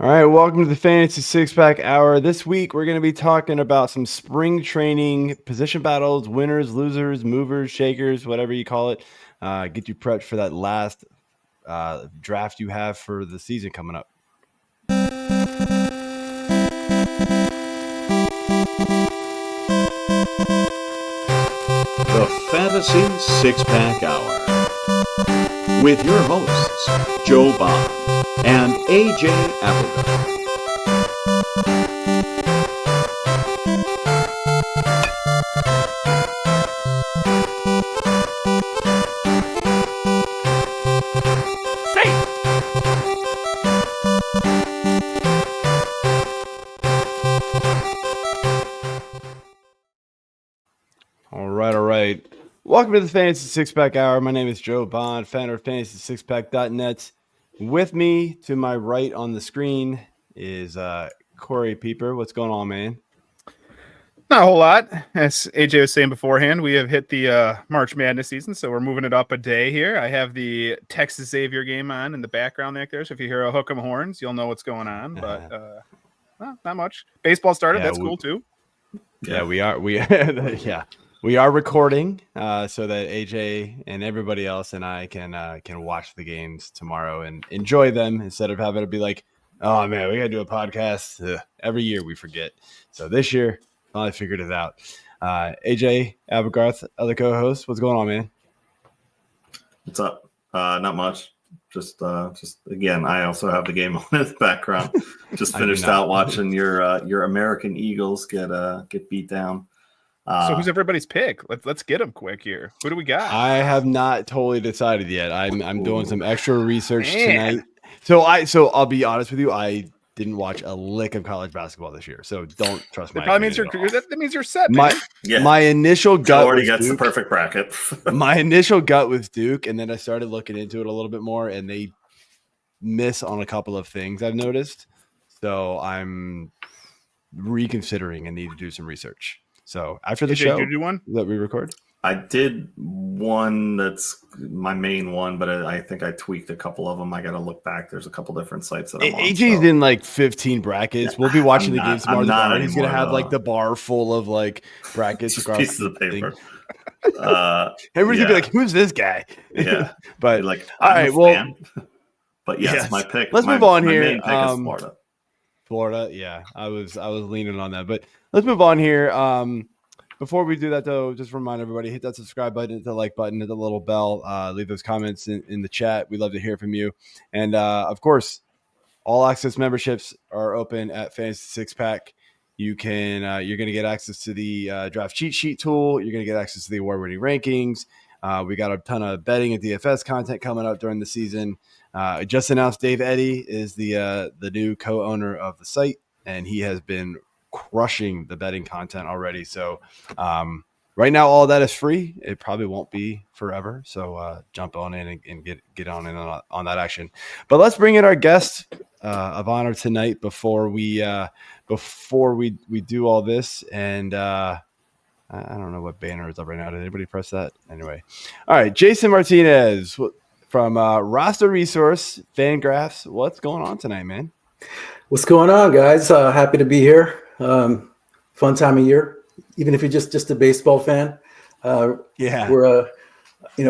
All right, welcome to the Fantasy Six-Pack Hour. This week, we're going to be talking about some spring training position battles, winners, losers, movers, shakers, whatever you call it. Get you prepped for that last draft you have for the season coming up. The Fantasy Six-Pack Hour with your hosts, Joe Bond and AJ Applegarth. All right. Welcome to the Fantasy Six-Pack Hour. My name is Joe Bond, founder of FantasySixPack.net. With me to my right on the screen is Corey Pieper. What's going on, man? Not a whole lot. As AJ was saying beforehand, we have hit the March Madness season, so we're moving it up a day here. I have the Texas Xavier game on in the background there, so if you hear a hook 'em horns, you'll know what's going on, but not much. Baseball started. That's cool, too. Yeah, we are. We are recording so that AJ and everybody else and I can watch the games tomorrow and enjoy them instead of having to be like, oh, man, we got to do a podcast. Ugh. Every year we forget. So this year, I figured it out. AJ, Applegarth, other co-host, what's going on, man? What's up? Not much. Just again, I also have the game on in the background. Just finished out watching your American Eagles get beat down. So who's everybody's pick? Let's get them quick here. Who do we got? I have not totally decided yet. I'm doing some extra research tonight. So I'll be honest with you. I didn't watch a lick of college basketball this year, so don't trust my. That means you're set. My initial gut already gets the perfect bracket. My initial gut was Duke, and then I started looking into it a little bit more, and they miss on a couple of things I've noticed. So I'm reconsidering and need to do some research. So after the show, did you do one that we record? I did one that's my main one, but I think I tweaked a couple of them. I got to look back. There's a couple different sites that I'm on. AJ's in like 15 brackets. We'll be watching the games tomorrow. He's going to have like the bar full of like brackets across pieces of paper. Everybody's going to be like, who's this guy? Yeah. But like, all right, well. But yes, my pick. Let's move on here. Main pick is Florida. Florida, yeah. I was leaning on that. But let's move on here. Before we do that, though, just remind everybody, hit that subscribe button, hit the like button, hit the little bell, leave those comments in the chat. We'd love to hear from you. And, of course, all access memberships are open at Fantasy Six Pack. You're going to get access to the draft cheat sheet tool. You're going to get access to the award-winning rankings. We got a ton of betting and DFS content coming up during the season. Just announced Dave Eddy is the new co-owner of the site, and he has been crushing the betting content already. So right now, all of that is free. It probably won't be forever. So jump on in and get on in on that action. But let's bring in our guest of honor tonight before we do all this. And I don't know what banner is up right now. Did anybody press that? Anyway. All right. Jason Martinez from Roster Resource, Fangraphs. What's going on tonight, man? What's going on, guys? Happy to be here. Fun time of year, even if you're just a baseball fan. We're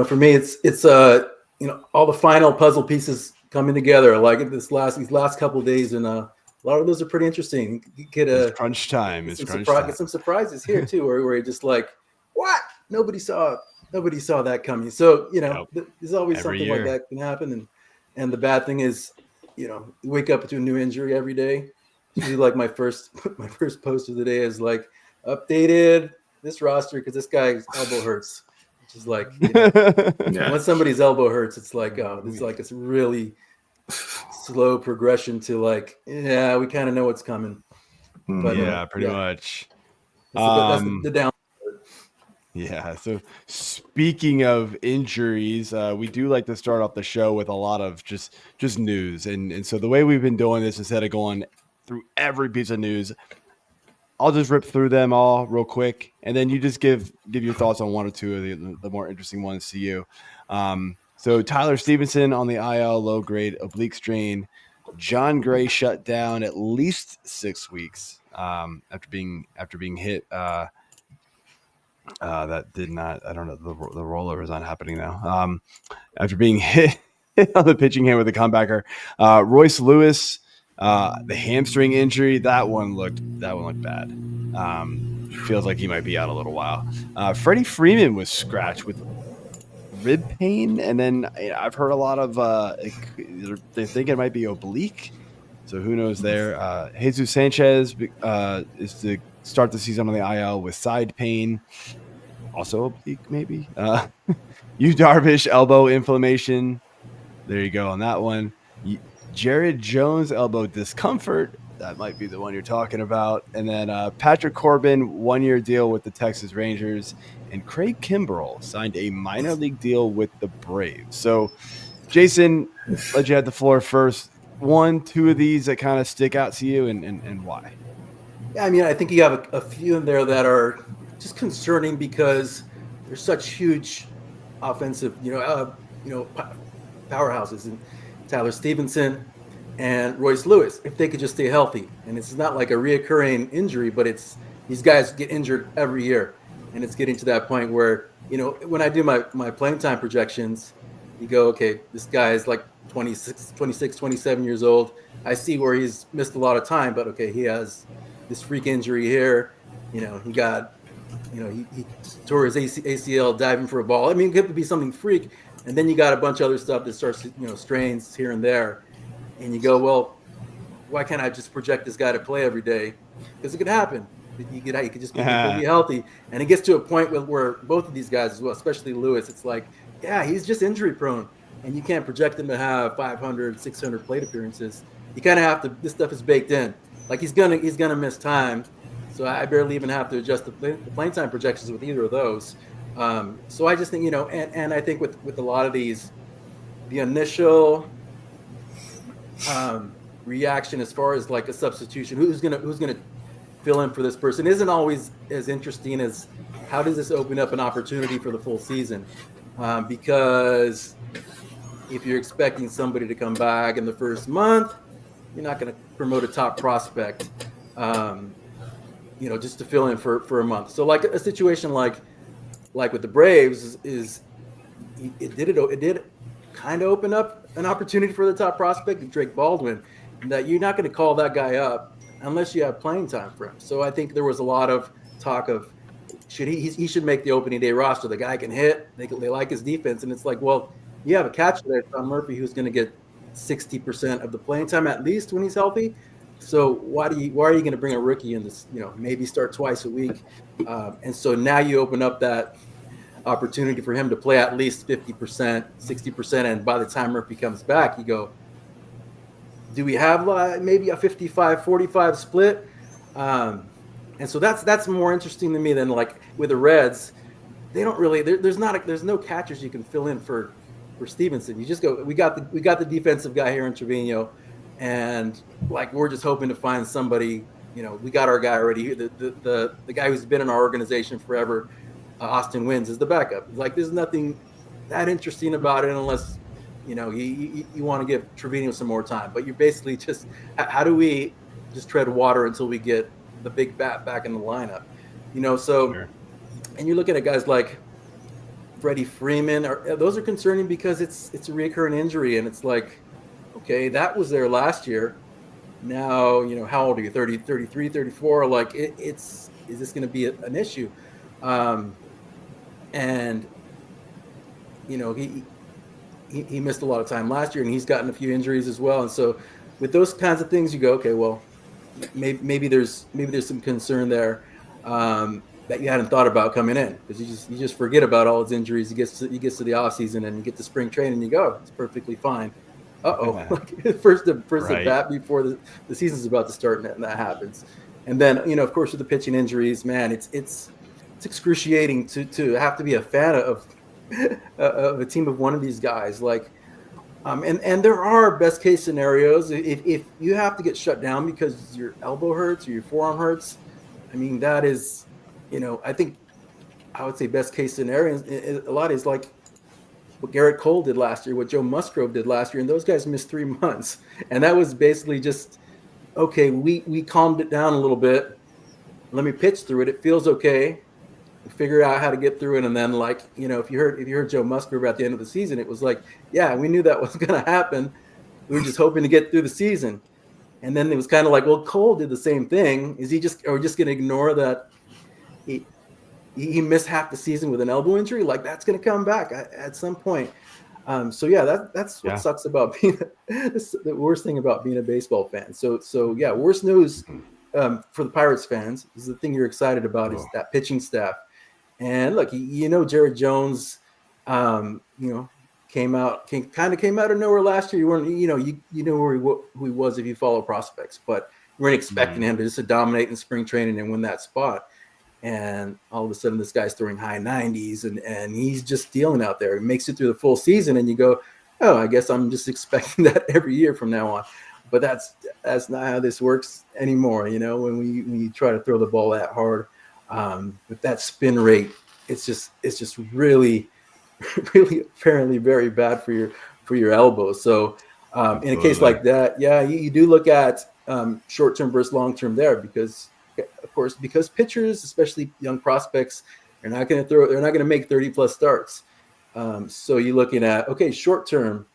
for me, it's all the final puzzle pieces coming together. Like these last couple of days, and a lot of those are pretty interesting. You get it's crunch time. It's crunch time. Get some surprises here too, where you're just like, what? Nobody saw that coming. So there's always something like that can happen. And the bad thing is, you wake up to a new injury every day. Usually, like my first post of the day is like updated this roster because this guy's elbow hurts, which is like when somebody's elbow hurts, it's like it's really slow progression to like we kind of know what's coming. But pretty much. That's the down. Yeah. So speaking of injuries, we do like to start off the show with a lot of just news. And so the way we've been doing this, instead of going through every piece of news, I'll just rip through them all real quick. And then you just give your thoughts on one or two of the more interesting ones to you. So Tyler Stephenson on the IL, low grade oblique strain. Jon Gray shut down at least 6 weeks after being hit. That did not. I don't know. The rollover is not happening now. After being hit on the pitching hand with a comebacker, Royce Lewis, the hamstring injury. That one looked bad. Feels like he might be out a little while. Freddie Freeman was scratched with rib pain, and then I've heard a lot of they think it might be oblique. So who knows there? Jesus Sanchez is to start the season on the IL with side pain, also oblique maybe. Darvish elbow inflammation. There you go on that one. Jared Jones elbow discomfort. That might be the one you're talking about. And then Patrick Corbin, 1-year deal with the Texas Rangers. And Craig Kimbrel signed a minor league deal with the Braves. So, Jason, let you have the floor first. 1, 2 of these that kind of stick out to you, and why? Yeah, I mean, I think you have a few in there that are just concerning because they're such huge offensive, powerhouses, and Tyler Stephenson and Royce Lewis, if they could just stay healthy. And it's not like a reoccurring injury, but it's these guys get injured every year. And it's getting to that point where, when I do my playing time projections, you go, okay, this guy is like 26, 27 years old. I see where he's missed a lot of time, but okay, he has this freak injury here. He got, he tore his ACL diving for a ball. I mean, it could be something freak. And then you got a bunch of other stuff that starts, strains here and there. And you go, well, why can't I just project this guy to play every day? Because it could happen. You could just be healthy. And it gets to a point where both of these guys as well, especially Lewis, it's like, yeah, he's just injury prone. And you can't project him to have 500, 600 plate appearances. You kind of have to, this stuff is baked in. Like he's gonna miss time. So I barely even have to adjust the playing time projections with either of those. So I just think, and I think with a lot of these, the initial reaction as far as like a substitution, who's gonna fill in for this person isn't always as interesting as how does this open up an opportunity for the full season? Because if you're expecting somebody to come back in the first month, you're not going to promote a top prospect, just to fill in for a month. So like a situation like with the Braves it did kind of open up an opportunity for the top prospect, Drake Baldwin, that you're not going to call that guy up unless you have playing time for him. So I think there was a lot of talk of he should make the opening day roster. The guy can hit. They like his defense, and it's like, well, you have a catcher there, Sean Murphy, who's going to get 60% of the playing time at least when he's healthy. So why are you going to bring a rookie in this? Maybe start twice a week, and so now you open up that opportunity for him to play at least 50%, 60%, and by the time Murphy comes back, you go, do we have maybe a 55-45 split? And so that's more interesting to me than like with the Reds. They don't really there's no catchers you can fill in for Stephenson. You just go, we got the defensive guy here in Trevino, and like we're just hoping to find somebody. We got our guy already. The guy who's been in our organization forever, Austin Wins, is the backup. Like there's nothing that interesting about it unless you want to give Trevino some more time. But you're basically just, how do we just tread water until we get the big bat back in the lineup? So sure. And you're looking at guys like Freddie Freeman, those are concerning because it's a recurring injury, and it's like, okay, that was there last year. Now, how old are you? 30, 33, 34? Like is this going to be an issue? And he missed a lot of time last year, and he's gotten a few injuries as well. And so with those kinds of things, you go, okay, well, maybe there's some concern there that you hadn't thought about coming in, because you just forget about all his injuries. He gets to the off season and you get to spring training, and you go, it's perfectly fine. First at bat before the season's about to start, and that happens. And then of course with the pitching injuries, man, it's excruciating to have to be a fan of a team of one of these guys. Like, and there are best case scenarios if you have to get shut down because your elbow hurts or your forearm hurts. I mean, that is, I think I would say best case scenario. A lot is like what Garrett Cole did last year, what Joe Musgrove did last year, and those guys missed 3 months. And that was basically just, okay, we calmed it down a little bit. Let me pitch through it. It feels okay. Figure out how to get through it. And then, like, if you heard Joe Musgrove at the end of the season, it was like, yeah, we knew that was going to happen. We were just hoping to get through the season. And then it was kind of like, well, Cole did the same thing. Are we just going to ignore that he missed half the season with an elbow injury? Like, that's going to come back at some point. So yeah, that's what sucks about being the worst thing about being a baseball fan. So yeah, worst news for the Pirates fans is the thing you're excited about is that pitching staff. And look, Jared Jones, came out of nowhere last year. You weren't, you know who he was if you follow prospects, but we weren't expecting him to just dominate in spring training and win that spot. And all of a sudden, this guy's throwing high 90s, and he's just dealing out there. He makes it through the full season, and you go, oh, I guess I'm just expecting that every year from now on. But that's not how this works anymore. When you try to throw the ball that hard, with that spin rate, it's just really, really apparently very bad for your elbow. So in a case like that, yeah, you do look at short-term versus long-term there because pitchers, especially young prospects, they're not going to make 30+ starts. So you're looking at, okay, short-term,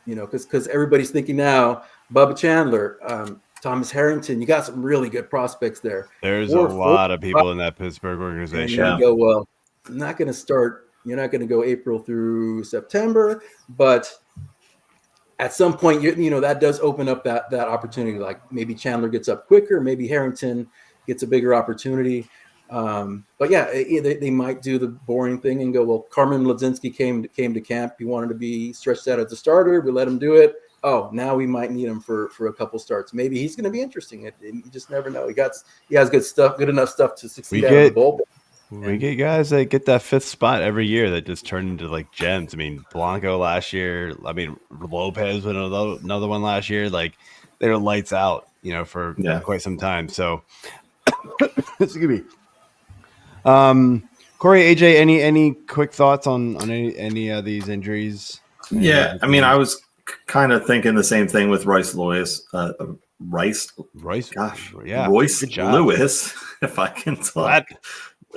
because everybody's thinking now, Bubba Chandler, Thomas Harrington, you got some really good prospects there. There's a lot of people in that Pittsburgh organization. And you go, well, I'm not going to start. You're not going to go April through September, but at some point, that does open up that opportunity. Like maybe Chandler gets up quicker, maybe Harrington gets a bigger opportunity. But yeah, they might do the boring thing and go, well, Carmen Mlodzinski came to camp. He wanted to be stretched out as a starter. We let him do it. Oh, now we might need him for a couple starts. Maybe he's going to be interesting. You just never know. He has good enough stuff to succeed out of the bullpen. We get guys that get that 5th spot every year that just turn into like gems. I mean, Blanco last year. I mean, Lopez with another one last year. Like they're lights out, for quite some time. So, excuse me. Corey, AJ, any quick thoughts on any of these injuries? Yeah, I mean, I was kind of thinking the same thing with Royce Lewis. Royce Lewis, if I can talk.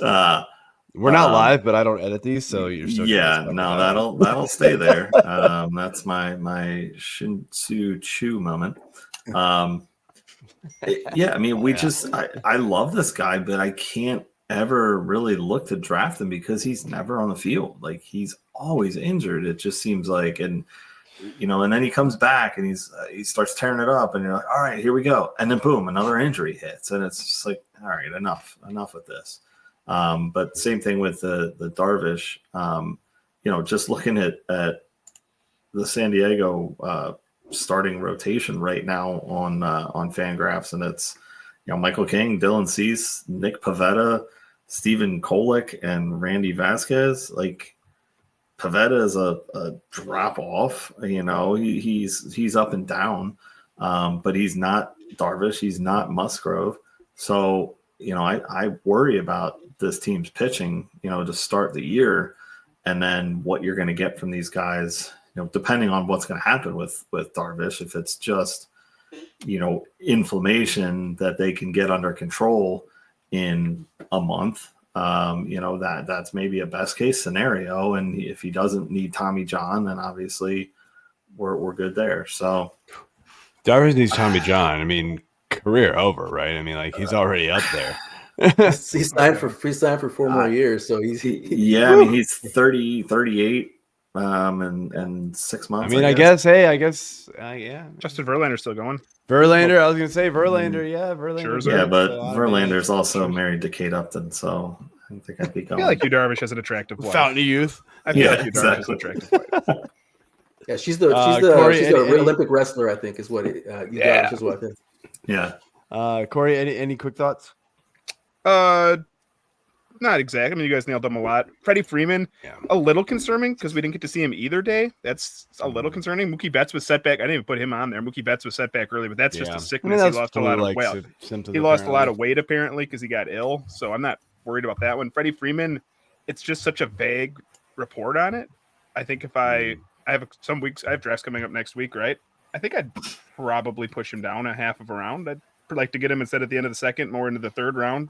We're not live, but I don't edit these, so you're still that'll stay there. That's my Shin-Tzu Chu moment. I mean, I love this guy, but I can't ever really look to draft him because he's never on the field. Like he's always injured. It just seems like, and then he comes back and he starts tearing it up, and you're like, all right, here we go, and then boom, another injury hits, and it's just like, all right, enough with this. But same thing with the Darvish. Just looking at the San Diego starting rotation right now on Fangraphs, and it's Michael King, Dylan Cease, Nick Pivetta, Stephen Kolek, and Randy Vasquez. Like Pivetta is a drop off. He's up and down, but he's not Darvish. He's not Musgrove. So I worry about this team's pitching, to start the year, and then what you're going to get from these guys, depending on what's going to happen with Darvish. If it's just, inflammation that they can get under control in a month, that's maybe a best case scenario. And if he doesn't need Tommy John, then obviously we're good there. So Darvish needs Tommy John. I mean, career over, right? I mean, like he's already up there. He's signed for 4 more years, so he's I mean, he's 38 and 6 months. I mean, I guess yeah. Justin Verlander's still going. Verlander, I was gonna say Verlander, yeah, Verlander. Sure, yeah, but Verlander's also married to Kate Upton, so I think I'd be going. I feel like Yu Darvish has an attractive wife. Fountain of youth. I feel like Yu Darvish has an attractive wife. Yeah, she's the Olympic wrestler, I think, is what Yu Darvish's wife is. Yeah. Corey, any quick thoughts? Not exactly. I mean, you guys nailed them a lot. Freddie Freeman, a little concerning because we didn't get to see him either day. That's a little concerning. Mookie Betts was set back. I didn't even put him on there. Mookie Betts was set back early, but that's just a sickness. He lost a lot of weight. He lost a lot of weight apparently because he got ill. So I'm not worried about that one. Freddie Freeman, it's just such a vague report on it. I think if I have some weeks, I have drafts coming up next week, right? I think I'd probably push him down a half of a round. I'd like to get him instead at the end of the second, more into the third round,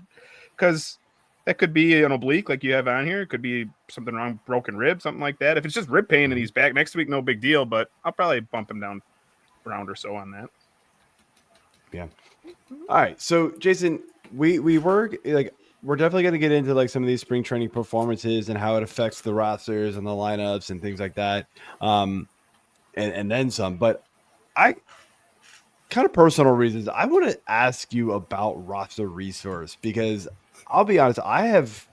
because that could be an oblique like you have on here. It could be something wrong, broken rib, something like that. If it's just rib pain and he's back next week, no big deal, but I'll probably bump him down a round or so on that. Yeah. All right. So Jason, we're definitely going to get into like some of these spring training performances and how it affects the rosters and the lineups and things like that. And then some, but I kind of personal reasons. I want to ask you about roster resource, because I'll be honest, I have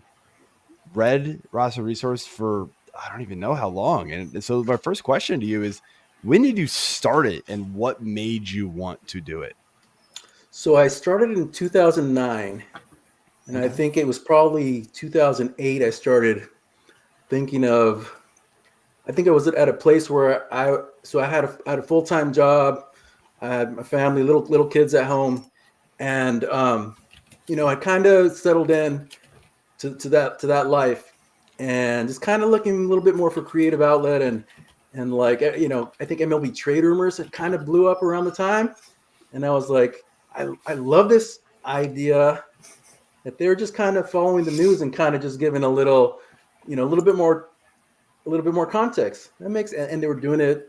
read roster resource for, I don't even know how long. And so my first question to you is, when did you start it and what made you want to do it? So I started in 2009, and I think it was probably 2008 I started thinking of, I think I was at a place where I had a full-time job. I had my family, little kids at home, and I kind of settled in to that life, and just kind of looking a little bit more for creative outlet, and like, I think MLB trade rumors had kind of blew up around the time, and I was like, I love this idea that they're just kind of following the news and kind of just giving a little bit more context. That makes, and they were doing it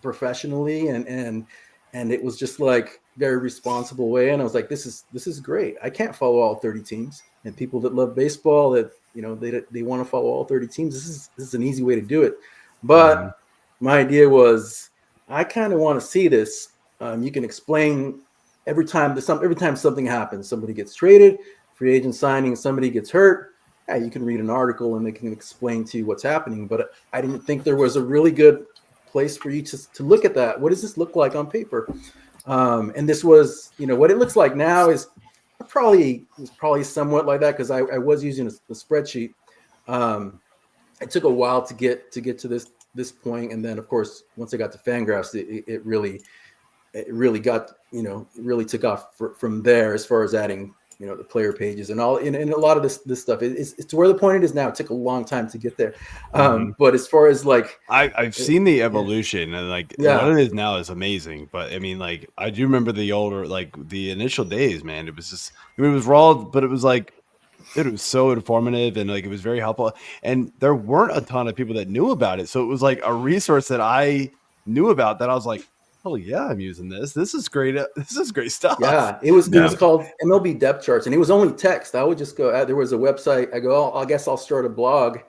professionally, and it was just like very responsible way. And I was like, this is great. I can't follow all 30 teams, and people that love baseball, that they want to follow all 30 teams. This is an easy way to do it. But my idea was, I kind of want to see this. You can explain every time something happens, somebody gets traded, free agent signing, somebody gets hurt. Yeah, you can read an article and they can explain to you what's happening. But I didn't think there was a really good place for you to look at that. What does this look like on paper? And this was, what it looks like now is probably somewhat like that, because I was using a spreadsheet. It took a while to get to this point, and then of course once I got to Fangraphs, it really got, really took off from there as far as adding, the player pages and all, and a lot of this stuff is to where the point it is now. It took a long time to get there. But as far as like, I've seen the evolution, and like what it is now is amazing. But I mean, like, I do remember the older, like the initial days, man. It was just, it was raw, but it was like, it was so informative, and like, it was very helpful. And there weren't a ton of people that knew about it. So it was like a resource that I knew about, that I was like, oh yeah, I'm using this. This is great. This is great stuff. Yeah, it was called MLB depth charts, and it was only text. I would just go. There was a website. I go, I guess I'll start a blog.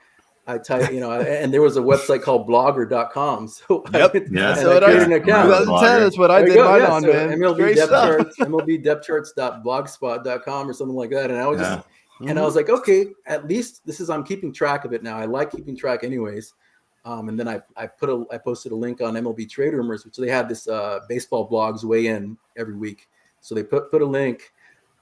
I type, and there was a website called blogger.com. So yep, so I created an account. 2010, that's what I did mine on, so man. MLB depth charts, MLBdepthcharts.blogspot.com or something like that. And I was just, and I was like, okay, at least I'm keeping track of it now. I like keeping track, anyways. And then I posted a link on MLB Trade Rumors, which they have this baseball blogs weigh in every week. So they put a link,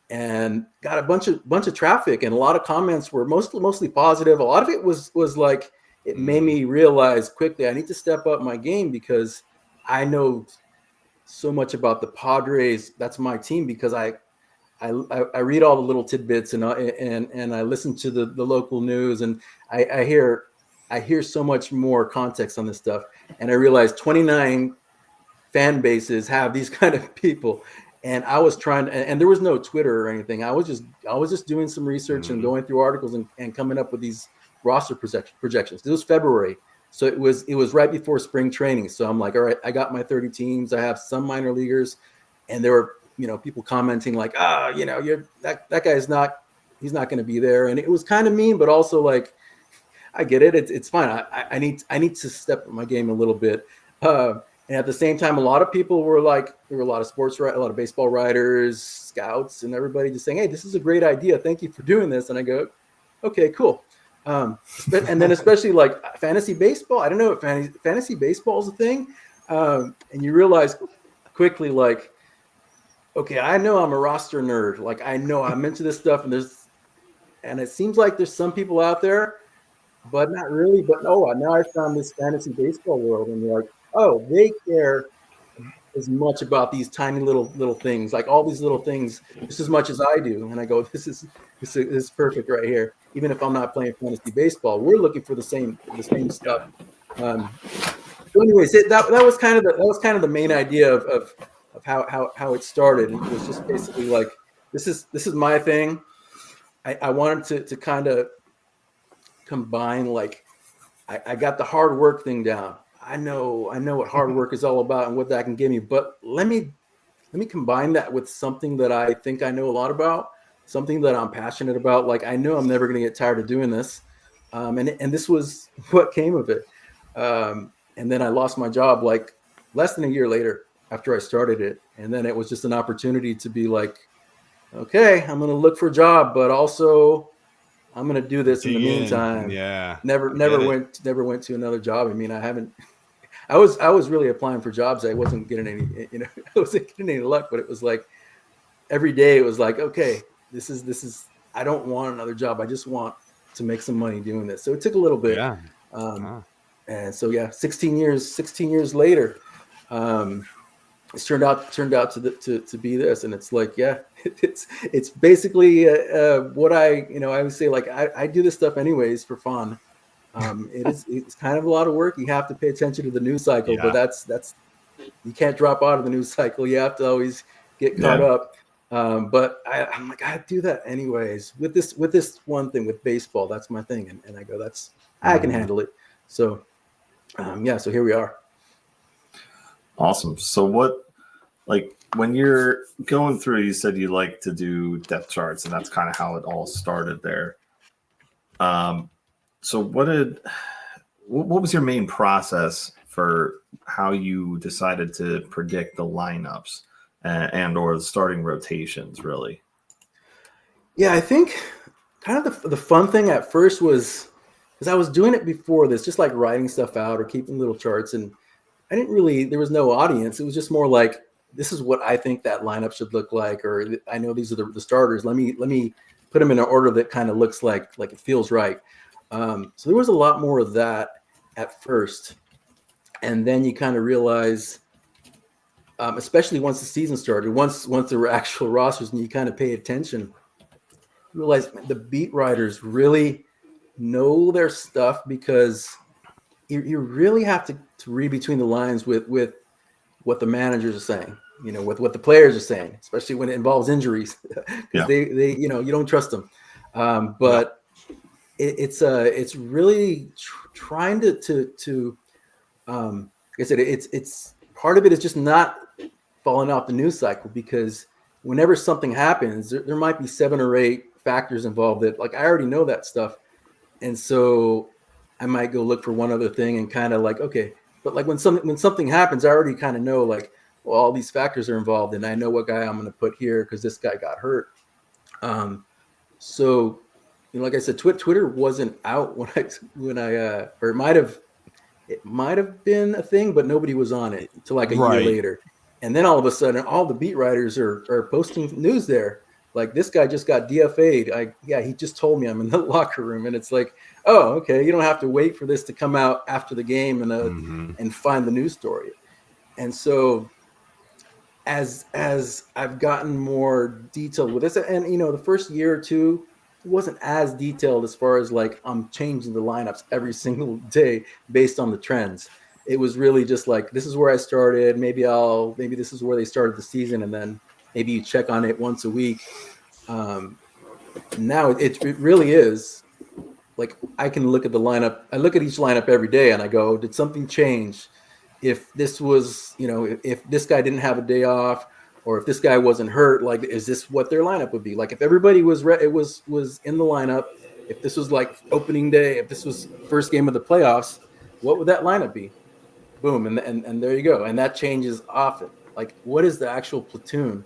and got a bunch of traffic, and a lot of comments were mostly positive. A lot of it was like, it made me realize quickly I need to step up my game, because I know so much about the Padres. That's my team, because I read all the little tidbits, and I listen to the local news, and I hear so much more context on this stuff. And I realized 29 fan bases have these kind of people. And I was trying to, and there was no Twitter or anything. I was just doing some research and going through articles and coming up with these roster projections. It was February. So it was right before spring training. So I'm like, all right, I got my 30 teams. I have some minor leaguers, and there were, people commenting like, you're that guy's he's not going to be there. And it was kind of mean, but also like, I get it. It's fine. I need to step up my game a little bit. And at the same time, a lot of people were like, there were a lot of a lot of baseball writers, scouts, and everybody just saying, hey, this is a great idea. Thank you for doing this. And I go, okay, cool. And then especially like fantasy baseball. I don't know if fantasy baseball is a thing. And you realize quickly, like, okay, I know I'm a roster nerd. Like, I know I'm into this stuff, and it seems like there's some people out there, but not really. But now I found this fantasy baseball world, and you're like, oh, they care as much about these tiny little things, like all these little things, just as much as I do. And I go, this is perfect right here. Even if I'm not playing fantasy baseball, we're looking for the same stuff So anyways, that was kind of the main idea of how it started. It was just basically like, this is my thing. I wanted to kind of combine, like, I got the hard work thing down. I know what hard work is all about and what that can give me, but let me combine that with something that I think I know a lot about, something that I'm passionate about. Like, I know I'm never going to get tired of doing this. And this was what came of it. And then I lost my job like less than a year later after I started it. And then it was just an opportunity to be like, okay, I'm going to look for a job, but also I'm going to do this in the meantime. Yeah. Never went to another job. I mean, I was really applying for jobs. I wasn't getting any, I wasn't getting any luck, but it was like every day it was like, okay, this is, I don't want another job. I just want to make some money doing this. So it took a little bit. Yeah. And so, 16 years later, it's turned out to be this. And it's like, it's basically what I would say, like, I do this stuff anyways for fun. It's kind of a lot of work. You have to pay attention to the news cycle, but that's you can't drop out of the news cycle. You have to always get caught up. But I'm like, I do that anyways with this one thing with baseball. That's my thing. And I go, I can handle it. So, so here we are. Awesome. So when you're going through, you said you like to do depth charts, and that's kind of how it all started there. So what was your main process for how you decided to predict the lineups and or the starting rotations, really? Yeah, I think kind of the fun thing at first was, because I was doing it before this, just like writing stuff out or keeping little charts, and there was no audience. It was just more like, this is what I think that lineup should look like, or I know these are the starters. Let me put them in an order that kind of looks like it feels right. So there was a lot more of that at first. And then you kind of realize, especially once the season started, once there were actual rosters and you kind of pay attention, you realize the beat writers really know their stuff, because you really have to read between the lines with what the managers are saying, with what the players are saying, especially when it involves injuries, because they you don't trust them. But it's really trying to like I said, it's part of it is just not falling off the news cycle, because whenever something happens, there might be 7 or 8 factors involved that, like, I already know that stuff. And so I might go look for one other thing and kind of like, okay, but like when something happens, I already kind of know, like, well, all these factors are involved, and I know what guy I'm going to put here because this guy got hurt. So, like I said, Twitter wasn't out when I or it might have been a thing, but nobody was on it until like a year later. And then all of a sudden, all the beat writers are posting news there. Like, this guy just got DFA'd. He just told me I'm in the locker room. And it's like, oh, okay, you don't have to wait for this to come out after the game and find the news story. And so as I've gotten more detailed with this, and, the first year or two, it wasn't as detailed as far as like I'm changing the lineups every single day based on the trends. It was really just like, this is where I started. Maybe this is where they started the season, and then maybe you check on it once a week. Now it really is like, I can look at the lineup. I look at each lineup every day and I go, did something change? If this was, if this guy didn't have a day off, or if this guy wasn't hurt, like, is this what their lineup would be? Like, if everybody was in the lineup, if this was like opening day, if this was first game of the playoffs, what would that lineup be? Boom. And there you go. And that changes often. Like, what is the actual platoon?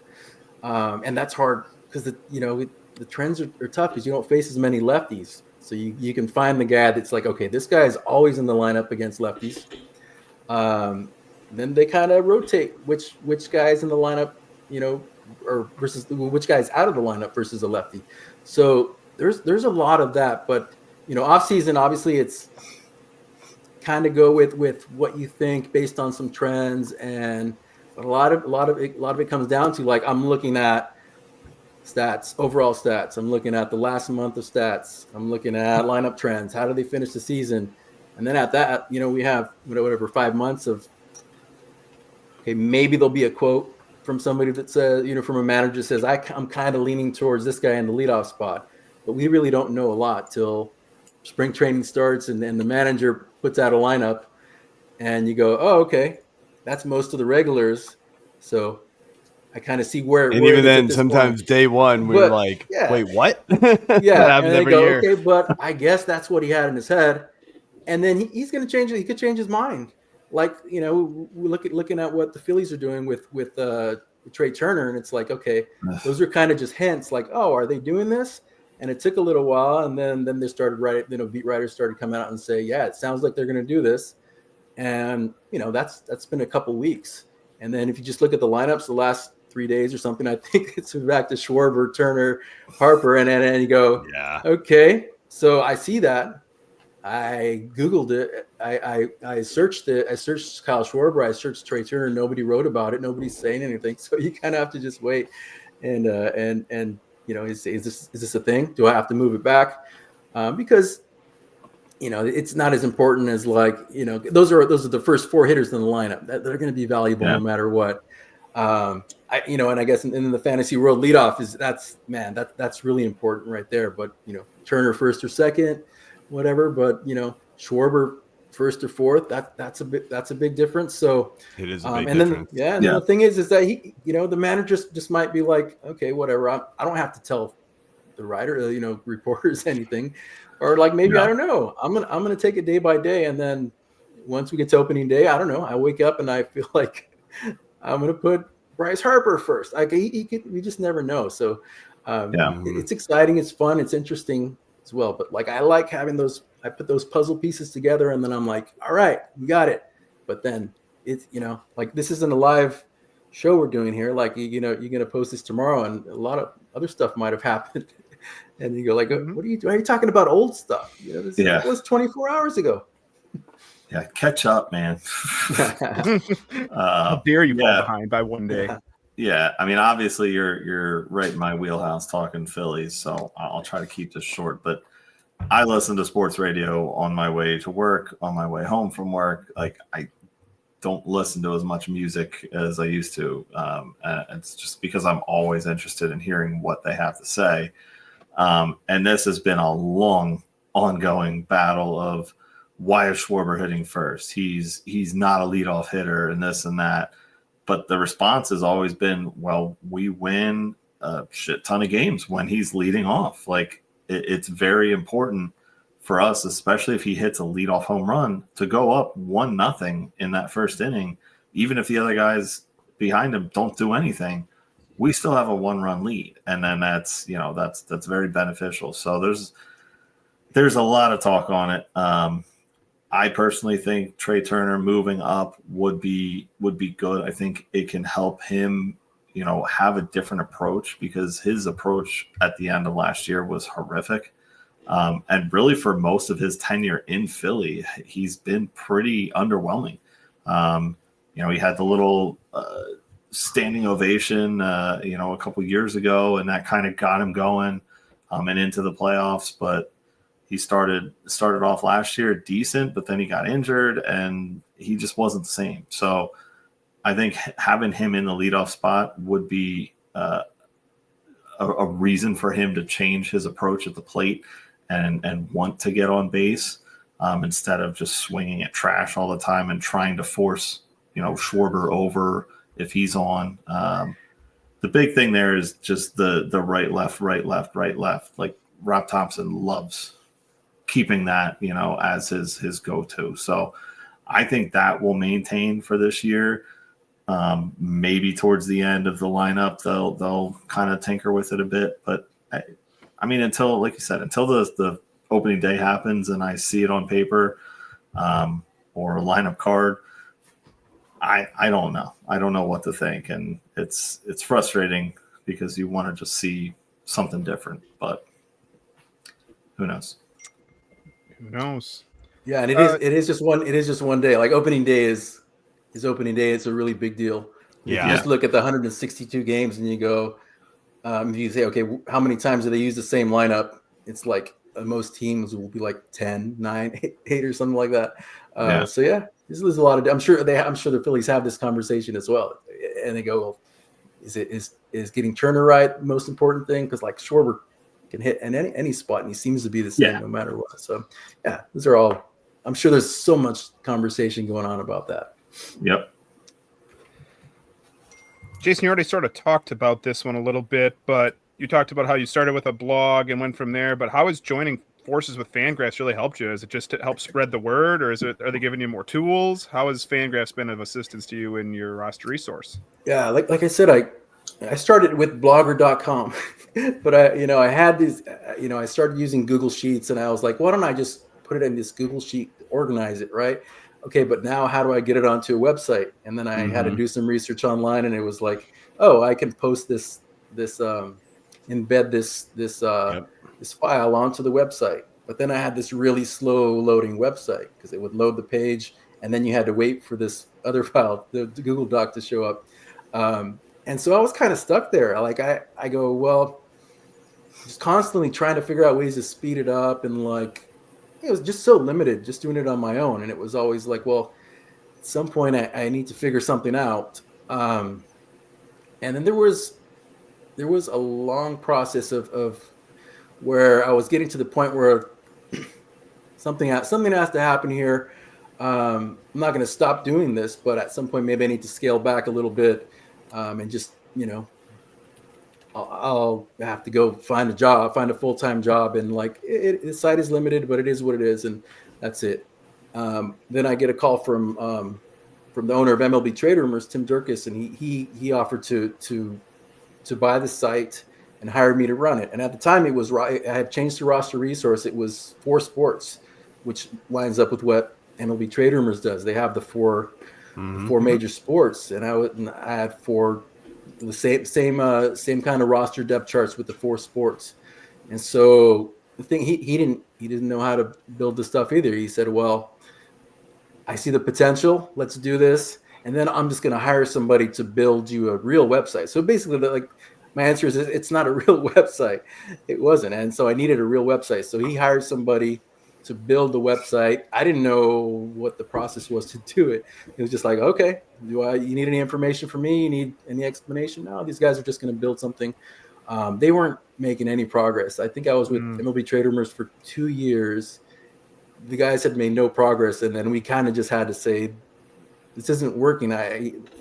And that's hard because the trends are tough because you don't face as many lefties. So you can find the guy that's like, okay, this guy is always in the lineup against lefties. Then they kind of rotate which guys in the lineup, or versus which guys out of the lineup versus a lefty. So there's a lot of that. But off season, obviously, it's kind of go with what you think based on some trends, and a lot of it comes down to, like, I'm looking at stats, overall stats. I'm looking at the last month of stats. I'm looking at lineup trends. How do they finish the season? And then at that, we have whatever 5 months of, okay, maybe there'll be a quote from somebody that says, from a manager that says, I'm kind of leaning towards this guy in the leadoff spot. But we really don't know a lot till spring training starts and the manager puts out a lineup and you go, oh, okay, that's most of the regulars. So I kind of see where. And even then, sometimes day one, we're like, wait, what? Yeah. And they go, okay, but I guess that's what he had in his head. And then he's going to change it. He could change his mind. Like, we looking at what the Phillies are doing with Trey Turner. And it's like, okay, those are kind of just hints like, oh, are they doing this? And it took a little while. And then they started beat writers started coming out and say, yeah, it sounds like they're going to do this. And, that's been a couple weeks. And then if you just look at the lineups, the last 3 days or something, I think it's back to Schwarber, Turner, Harper. And you go, okay, so I see that. I Googled it. I searched it. I searched Kyle Schwarber. I searched Trey Turner. Nobody wrote about it. Nobody's saying anything. So you kind of have to just wait. And is this a thing? Do I have to move it back? Because it's not as important as those are the first 4 hitters in the lineup. They're going to be valuable no matter what. And I guess in the fantasy world, leadoff that's really important right there. But Turner first or second, whatever. But Schwarber first or fourth, that's a big difference. So it is a big difference. Then the thing is that he, the manager just might be like, okay, whatever. I don't have to tell the writer, reporters anything, or maybe I don't know. I'm gonna take it day by day, and then once we get to opening day, I don't know. I wake up and I feel like I'm gonna put Bryce Harper first. We just never know. So it's exciting, it's fun, it's interesting as well. But I like having those. I put those puzzle pieces together, and then I'm like, all right, we got it. But then it's this isn't a live show we're doing here. You're gonna post this tomorrow, and a lot of other stuff might have happened. And you go what are you doing? Are you talking about old stuff? That was 24 hours ago. Yeah, catch up, man. How dare you fall behind by one day? Yeah, I mean, obviously you're right in my wheelhouse talking Phillies, so I'll try to keep this short. But I listen to sports radio on my way to work, on my way home from work. I don't listen to as much music as I used to. It's just because I'm always interested in hearing what they have to say. And this has been a long, ongoing battle of why is Schwarber hitting first? He's not a leadoff hitter and this and that. But the response has always been, well, we win a shit ton of games when he's leading off. It's very important for us, especially if he hits a leadoff home run, to go up 1-0 in that first inning. Even if the other guys behind him don't do anything, we still have a 1-run lead. And then that's very beneficial. So there's a lot of talk on it. I personally think Trey Turner moving up would be good. I think it can help him, have a different approach, because his approach at the end of last year was horrific. And really for most of his tenure in Philly, he's been pretty underwhelming. He had the little standing ovation, a couple years ago, and that kind of got him going and into the playoffs. But he started off last year decent, but then he got injured and he just wasn't the same. So I think having him in the leadoff spot would be a reason for him to change his approach at the plate and want to get on base instead of just swinging at trash all the time and trying to force, Schwarber over if he's on. The big thing there is just the right, left. Like Rob Thompson loves keeping that, as his go-to. So I think that will maintain for this year. Maybe towards the end of the lineup, they'll kind of tinker with it a bit. But I mean, until, like you said, until the opening day happens and I see it on paper or a lineup card, I don't know. I don't know what to think. And it's frustrating because you want to just see something different, but who knows? Who knows? Yeah, and it is just one day. Like opening day is opening day. It's a really big deal. Yeah. If you just look at the 162 games and you go, if you say, okay, how many times do they use the same lineup? It's like most teams will be like 10, 9, 8 or something like that. Yeah. So yeah, there's a lot of. I'm sure the Phillies have this conversation as well, and they go, well, is getting Turner right the most important thing? Because like Schwarber can hit in any spot, and he seems to be the same no matter what. So yeah, these are all. I'm sure there's so much conversation going on about that. Yep. Jason, you already sort of talked about this one a little bit, but you talked about how you started with a blog and went from there. But how has joining forces with Fangraphs really helped you? Is it just to help spread the word, or are they giving you more tools? How has Fangraphs been of assistance to you in your roster resource? Yeah, like I said, I started with blogger.com, but I had these, I started using Google Sheets, and I was like, why don't I just put it in this Google Sheet, organize it, right? Okay, but now how do I get it onto a website? And then I had to do some research online, and it was like, oh, I can post this embed this file onto the website. But then I had this really slow loading website because it would load the page, and then you had to wait for this other file, the Google Doc, to show up. And so I was kind of stuck there. Like I go, well, just constantly trying to figure out ways to speed it up, and like it was just so limited, just doing it on my own. And it was always like, well, at some point I need to figure something out. And then there was a long process of where I was getting to the point where something has to happen here. I'm not going to stop doing this, but at some point maybe I need to scale back a little bit, and just, I'll have to go find a full-time job. And like the site is limited, but it is what it is. And that's it. Then I get a call from the owner of MLB Trade Rumors, Tim Durkis, and he offered to buy the site and hire me to run it. And at the time I had changed to Roster Resource. It was 4 Sports, which lines up with what MLB Trade Rumors does. They have the four major sports, and I had 4 the same kind of roster depth charts with the 4 sports. And so the thing, he didn't know how to build the stuff either. He said, well, I see the potential, let's do this, and then I'm just going to hire somebody to build you a real website. So basically, my answer is it's not a real website. It wasn't. And so I needed a real website. So he hired somebody to build the website. I didn't know what the process was to do it. It was just like, okay, you need any information from me? You need any explanation? No, these guys are just going to build something. They weren't making any progress. I think I was with MLB Trade Rumors for 2 years. The guys had made no progress. And then we kind of just had to say, this isn't working.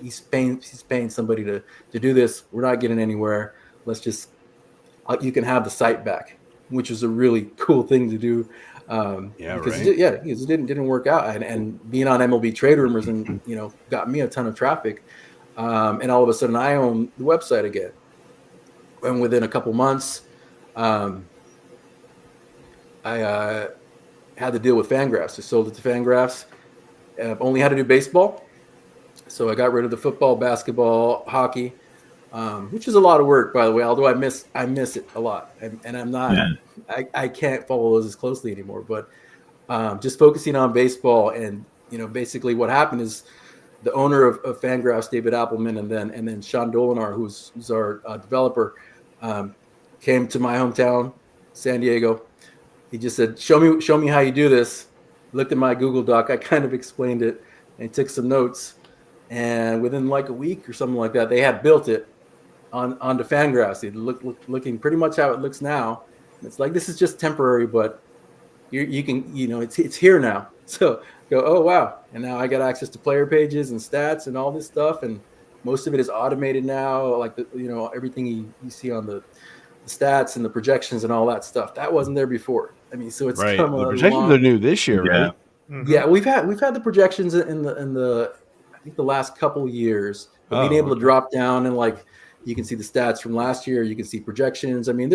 He's paying somebody to do this. We're not getting anywhere. You can have the site back, which was a really cool thing to do. It didn't work out. And being on MLB Trade Rumors and got me a ton of traffic. And all of a sudden I own the website again. And within a couple months, I had to deal with Fangraphs. I sold it to Fangraphs. Only had to do baseball. So I got rid of the football, basketball, hockey, which is a lot of work, by the way, although I miss it a lot. And I'm not, I can't follow those as closely anymore, but just focusing on baseball. And, basically what happened is the owner of Fangraphs, David Appelman, and then Sean Dolinar, who's our developer, came to my hometown, San Diego. He just said, show me how you do this. Looked at my Google Doc. I kind of explained it and took some notes. And within like a week or something like that, they had built it onto Fangraphs. It looking pretty much how it looks now. It's like, this is just temporary, but you can, it's here now. So go, oh, wow. And now I got access to player pages and stats and all this stuff. And most of it is automated now. Like, everything you see on the stats and the projections and all that stuff. That wasn't there before. I mean, so it's right. come The projections are new this year, right? Mm-hmm. Yeah, we've had the projections in the I think the last couple years. But being able to drop down and like you can see the stats from last year, you can see projections. I mean,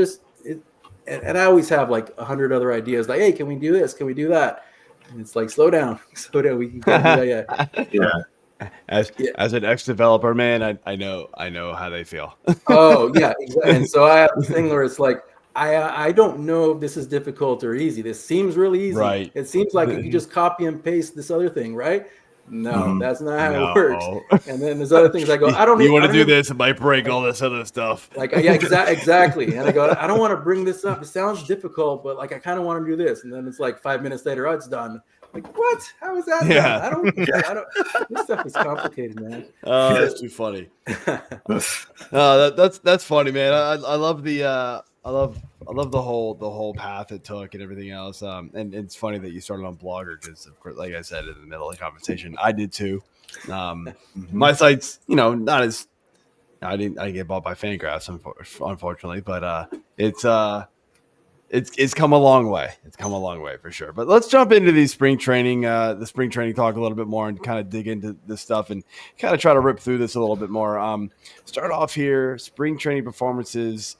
and I always have like 100 other ideas. Like, hey, can we do this? Can we do that? And it's like, slow down. We can do that yet. Yeah. As an ex-developer, man, I know how they feel. Oh yeah, exactly. And so I have this thing where it's like, I don't know if this is difficult or easy. This seems really easy. Right. It seems like if you just copy and paste this other thing, right? No, that's not how it works. And then there's other things I go, You want to do this? It might break all this other stuff. Like, yeah, exactly. And I go, I don't want to bring this up. It sounds difficult, but like, I kind of want to do this. And then it's like 5 minutes later, oh, it's done. Like, what? How is that done? I don't. This stuff is complicated, man. Oh, that's too funny. That's funny, man. I love the I love the whole path it took and everything else. And it's funny that you started on Blogger because, of course, like I said in the middle of the conversation, I did too. My site's, not as I didn't get bought by Fangraphs, unfortunately, but it's come a long way. It's come a long way for sure. But let's jump into the spring training talk a little bit more and kind of dig into this stuff and kind of try to rip through this a little bit more. Start off here, spring training performances.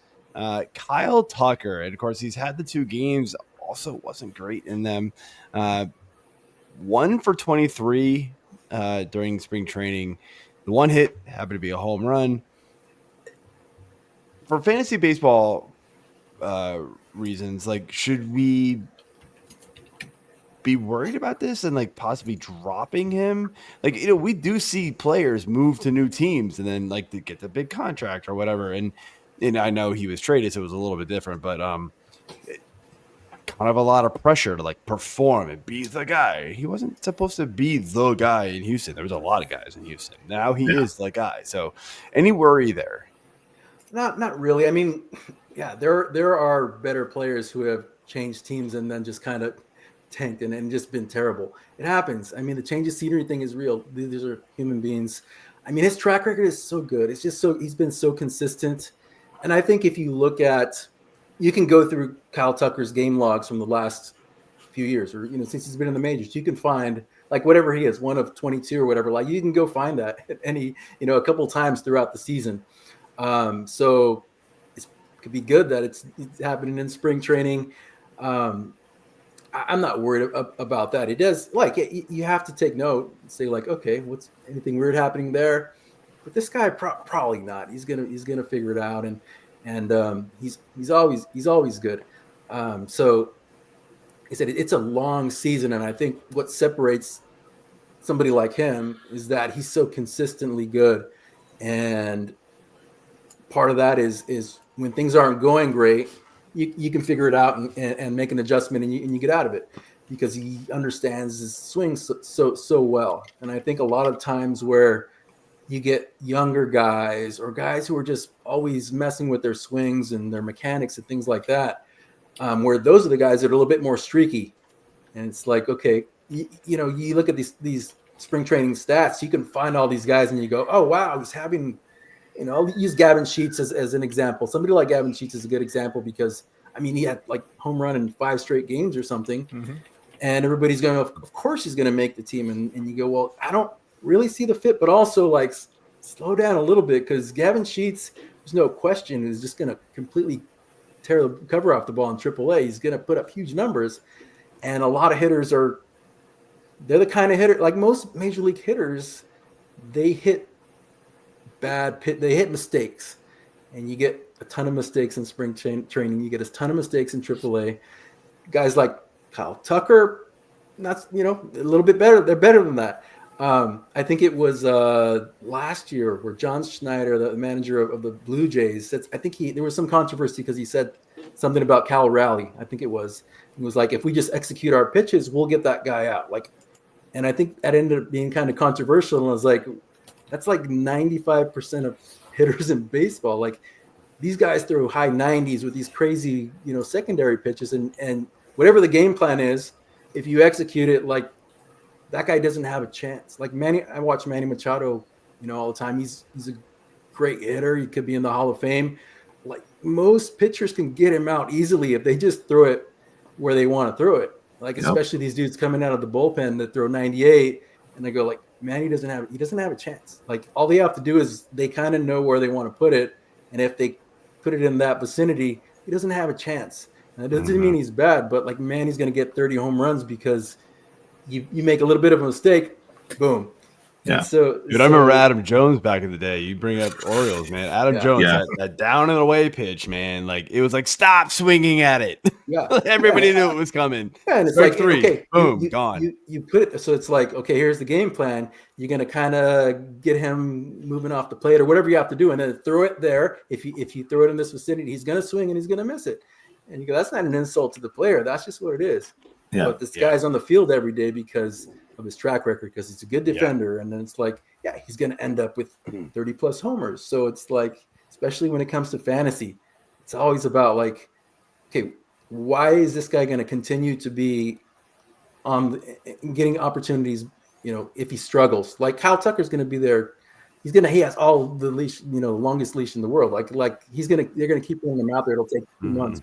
Kyle Tucker, and of course he's had the 2 games, also wasn't great in them. 1 for 23 during spring training. The 1 hit happened to be a home run. For fantasy baseball reasons, like, should we be worried about this and like possibly dropping him? Like, we do see players move to new teams and then like to get the big contract or whatever. And I know he was traded, so it was a little bit different, but kind of a lot of pressure to like perform and be the guy. He wasn't supposed to be the guy in Houston. There was a lot of guys in Houston. Now he is the guy. So any worry there? Not really. I mean, yeah, there are better players who have changed teams and then just kind of tanked and just been terrible. It happens. I mean, the change of scenery thing is real. These are human beings. I mean, his track record is so good. It's just he's been so consistent. And I think if you look at, you can go through Kyle Tucker's game logs from the last few years, or since he's been in the majors, you can find like whatever he is, 1 of 22 or whatever. Like, you can go find that at any, a couple times throughout the season. So it could be good that it's happening in spring training. I'm not worried about that. It does, like, you have to take note and say like, okay, what's anything weird happening there? But this guy probably not. He's gonna figure it out, and he's always good. So he said it's a long season, and I think what separates somebody like him is that he's so consistently good, and part of that is when things aren't going great, you can figure it out and make an adjustment, and you get out of it because he understands his swing so well. And I think a lot of times where you get younger guys or guys who are just always messing with their swings and their mechanics and things like that, where those are the guys that are a little bit more streaky. And it's like, okay, you look at these spring training stats, you can find all these guys and you go, oh, wow, he's having, I'll use Gavin Sheets as an example. Somebody like Gavin Sheets is a good example because, I mean, he had like home run in 5 straight games or something. Mm-hmm. And everybody's going, of course he's going to make the team. And you go, well, I don't really see the fit, but also like slow down a little bit because Gavin Sheets, there's no question, is just going to completely tear the cover off the ball in AAA. He's going to put up huge numbers, and a lot of hitters they're the kind of hitter, like most major league hitters, they hit they hit mistakes, and you get a ton of mistakes in spring training. You get a ton of mistakes in AAA. Guys like Kyle Tucker, that's a little bit better. They're better than that. I think it was last year where John Schneider, the manager of the Blue Jays, I think there was some controversy because he said something about Cal Raleigh. I think it was like, if we just execute our pitches, we'll get that guy out. Like, and I think that ended up being kind of controversial. And I was like, that's like 95% of hitters in baseball. Like, these guys throw high 90s with these crazy, secondary pitches, and whatever the game plan is, if you execute it, like, that guy doesn't have a chance. Like I watch Manny Machado, all the time. He's a great hitter. He could be in the Hall of Fame. Like, most pitchers can get him out easily if they just throw it where they want to throw it. Like, especially these dudes coming out of the bullpen that throw 98, and they go like, Manny doesn't have a chance. Like, all they have to do is they kind of know where they want to put it, and if they put it in that vicinity, he doesn't have a chance. And that doesn't mean he's bad, but like, Manny's going to get 30 home runs because you make a little bit of a mistake, boom. Yeah. And so, Dude, I remember Adam Jones back in the day. You bring up Orioles, man. Adam Jones, that down and away pitch, man. Like, it was like, stop swinging at it. Yeah. Everybody knew it was coming. Yeah, and it's Strike like, three, okay, boom, gone. You put it, so it's like, okay, here's the game plan. You're going to kind of get him moving off the plate or whatever you have to do, and then throw it there. If you throw it in this vicinity, he's going to swing and he's going to miss it. And you go, that's not an insult to the player. That's just what it is. Yeah. But this guy's on the field every day because of his track record, because he's a good defender. Yeah. And then it's like, he's going to end up with 30 plus homers. So it's like, especially when it comes to fantasy, it's always about like, okay, why is this guy going to continue to be getting opportunities, if he struggles? Like Kyle Tucker's going to be there. He has all the leash, longest leash in the world. Like they're going to keep putting him out there. It'll take 2 months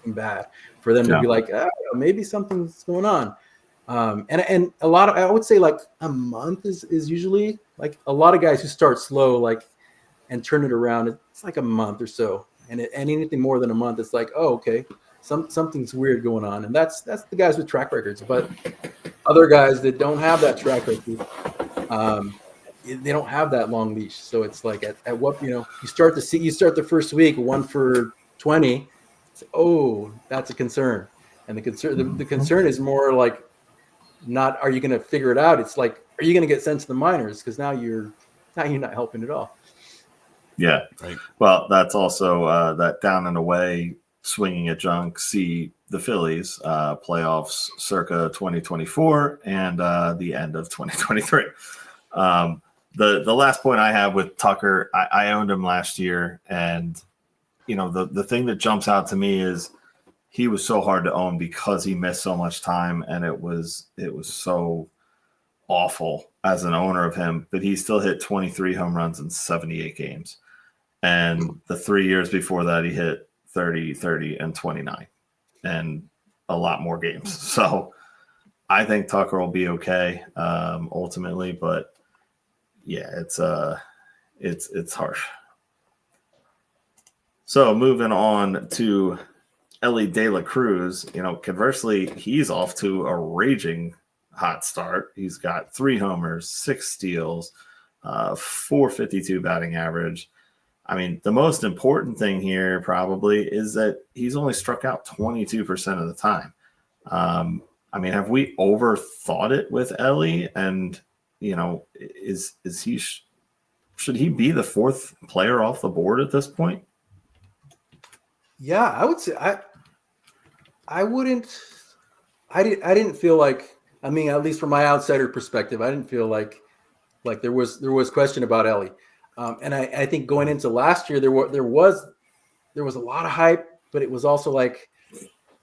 bad for them to be like, maybe something's going on. And a lot of, I would say like a month is usually like a lot of guys who start slow, like, and turn it around. It's like a month or so. And anything more than a month, it's like, oh, okay, something's weird going on. And that's the guys with track records. But other guys that don't have that track record, they don't have that long leash. So it's like at what, you start the first week 1 for 20. Oh, that's a concern. And the concern is more like, not are you going to figure it out? It's like, are you going to get sent to the minors? Because now you're not helping at all. Yeah. Right. Well, that's also that down and away swinging at junk. See the Phillies playoffs circa 2024 and the end of 2023. The last point I have with Tucker, I owned him last year, and the thing that jumps out to me is he was so hard to own because he missed so much time, and it was so awful as an owner of him. But he still hit 23 home runs in 78 games, and the 3 years before that he hit 30, 30, and 29, and a lot more games. So I think Tucker will be okay ultimately, but yeah, it's harsh. So moving on to Elly De La Cruz, conversely, he's off to a raging hot start. He's got 3 homers, 6 steals, 452 batting average. I mean, the most important thing here probably is that he's only struck out 22% of the time. I mean, have we overthought it with Elly? And, is he should he be the 4th player off the board at this point? Yeah, I would say I didn't feel like, I mean, at least from my outsider perspective, I didn't feel like there was question about Elly. And I think going into last year, there was a lot of hype, but it was also like,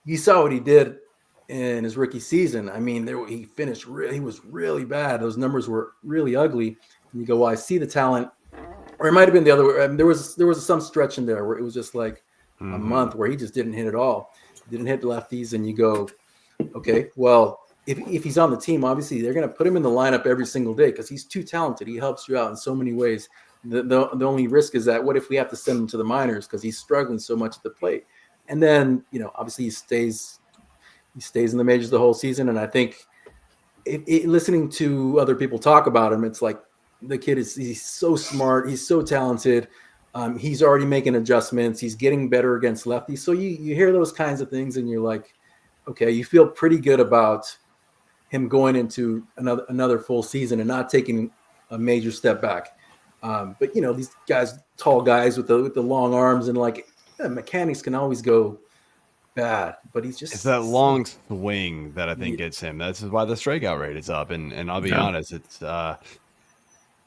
you saw what he did in his rookie season. I mean, he was really bad. Those numbers were really ugly. And you go, well, I see the talent. Or it might have been the other way. I mean, there was some stretch in there where it was just like a month where he just didn't hit at all. Didn't hit lefties, and you go, okay, well, if he's on the team, obviously they're going to put him in the lineup every single day because he's too talented. He helps you out in so many ways. The only risk is that what if we have to send him to the minors because he's struggling so much at the plate? And then, obviously he stays in the majors the whole season. And I think listening to other people talk about him, it's like the kid he's so smart. He's so talented. He's already making adjustments. He's getting better against lefties. So you hear those kinds of things and you're like, okay, you feel pretty good about him going into another full season and not taking a major step back. But these guys, tall guys with the long arms and mechanics can always go bad, but it's that long swing that I think gets him. That's why the strikeout rate is up. And I'll be honest, it's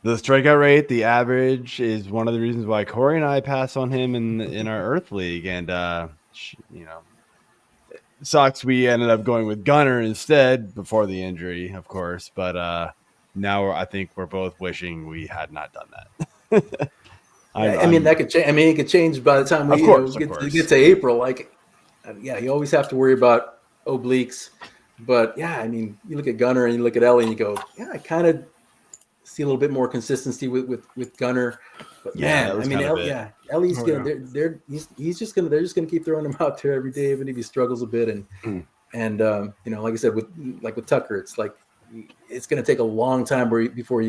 the strikeout rate, the average is one of the reasons why Corey and I pass on him in our Earth League. And, sucks we ended up going with Gunnar instead before the injury, of course. But now I think we're both wishing we had not done that. I mean, that could change. I mean, it could change by the time we get to April. You always have to worry about obliques. But, I mean, you look at Gunnar and you look at Elly and you go, I kind of see a little bit more consistency with Gunnar. But Elly's they're just gonna keep throwing him out there every day, even if he struggles a bit. And like I said, with Tucker, it's like it's going to take a long time before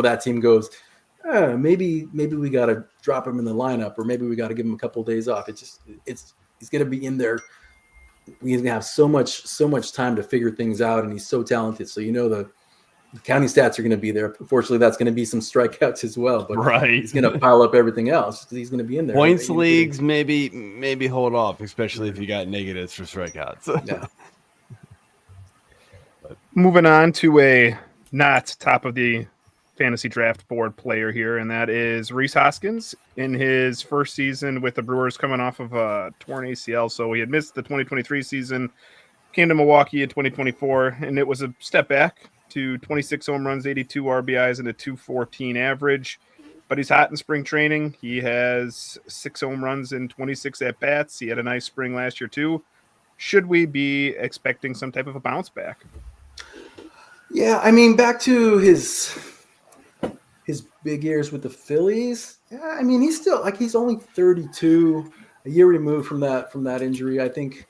that team goes, maybe we got to drop him in the lineup, or maybe we got to give him a couple of days off. He's going to be in there. He's going to have so much time to figure things out, and he's so talented. So the counting stats are going to be there. Unfortunately, that's going to be some strikeouts as well. But he's going to pile up everything else because he's going to be in there. Points leagues, maybe hold off, especially if you got negatives for strikeouts. Yeah. Moving on to a not top of the fantasy draft board player here, and that is Rhys Hoskins in his first season with the Brewers, coming off of a torn ACL. So he had missed the 2023 season, came to Milwaukee in 2024, and it was a step back to 26 home runs, 82 RBIs, and a 214 average. But he's hot in spring training. He has 6 home runs and 26 at-bats. He had a nice spring last year, too. Should we be expecting some type of a bounce back? Yeah, I mean, back to his big years with the Phillies. Yeah, I mean, he's only 32, a year removed from that injury, I think.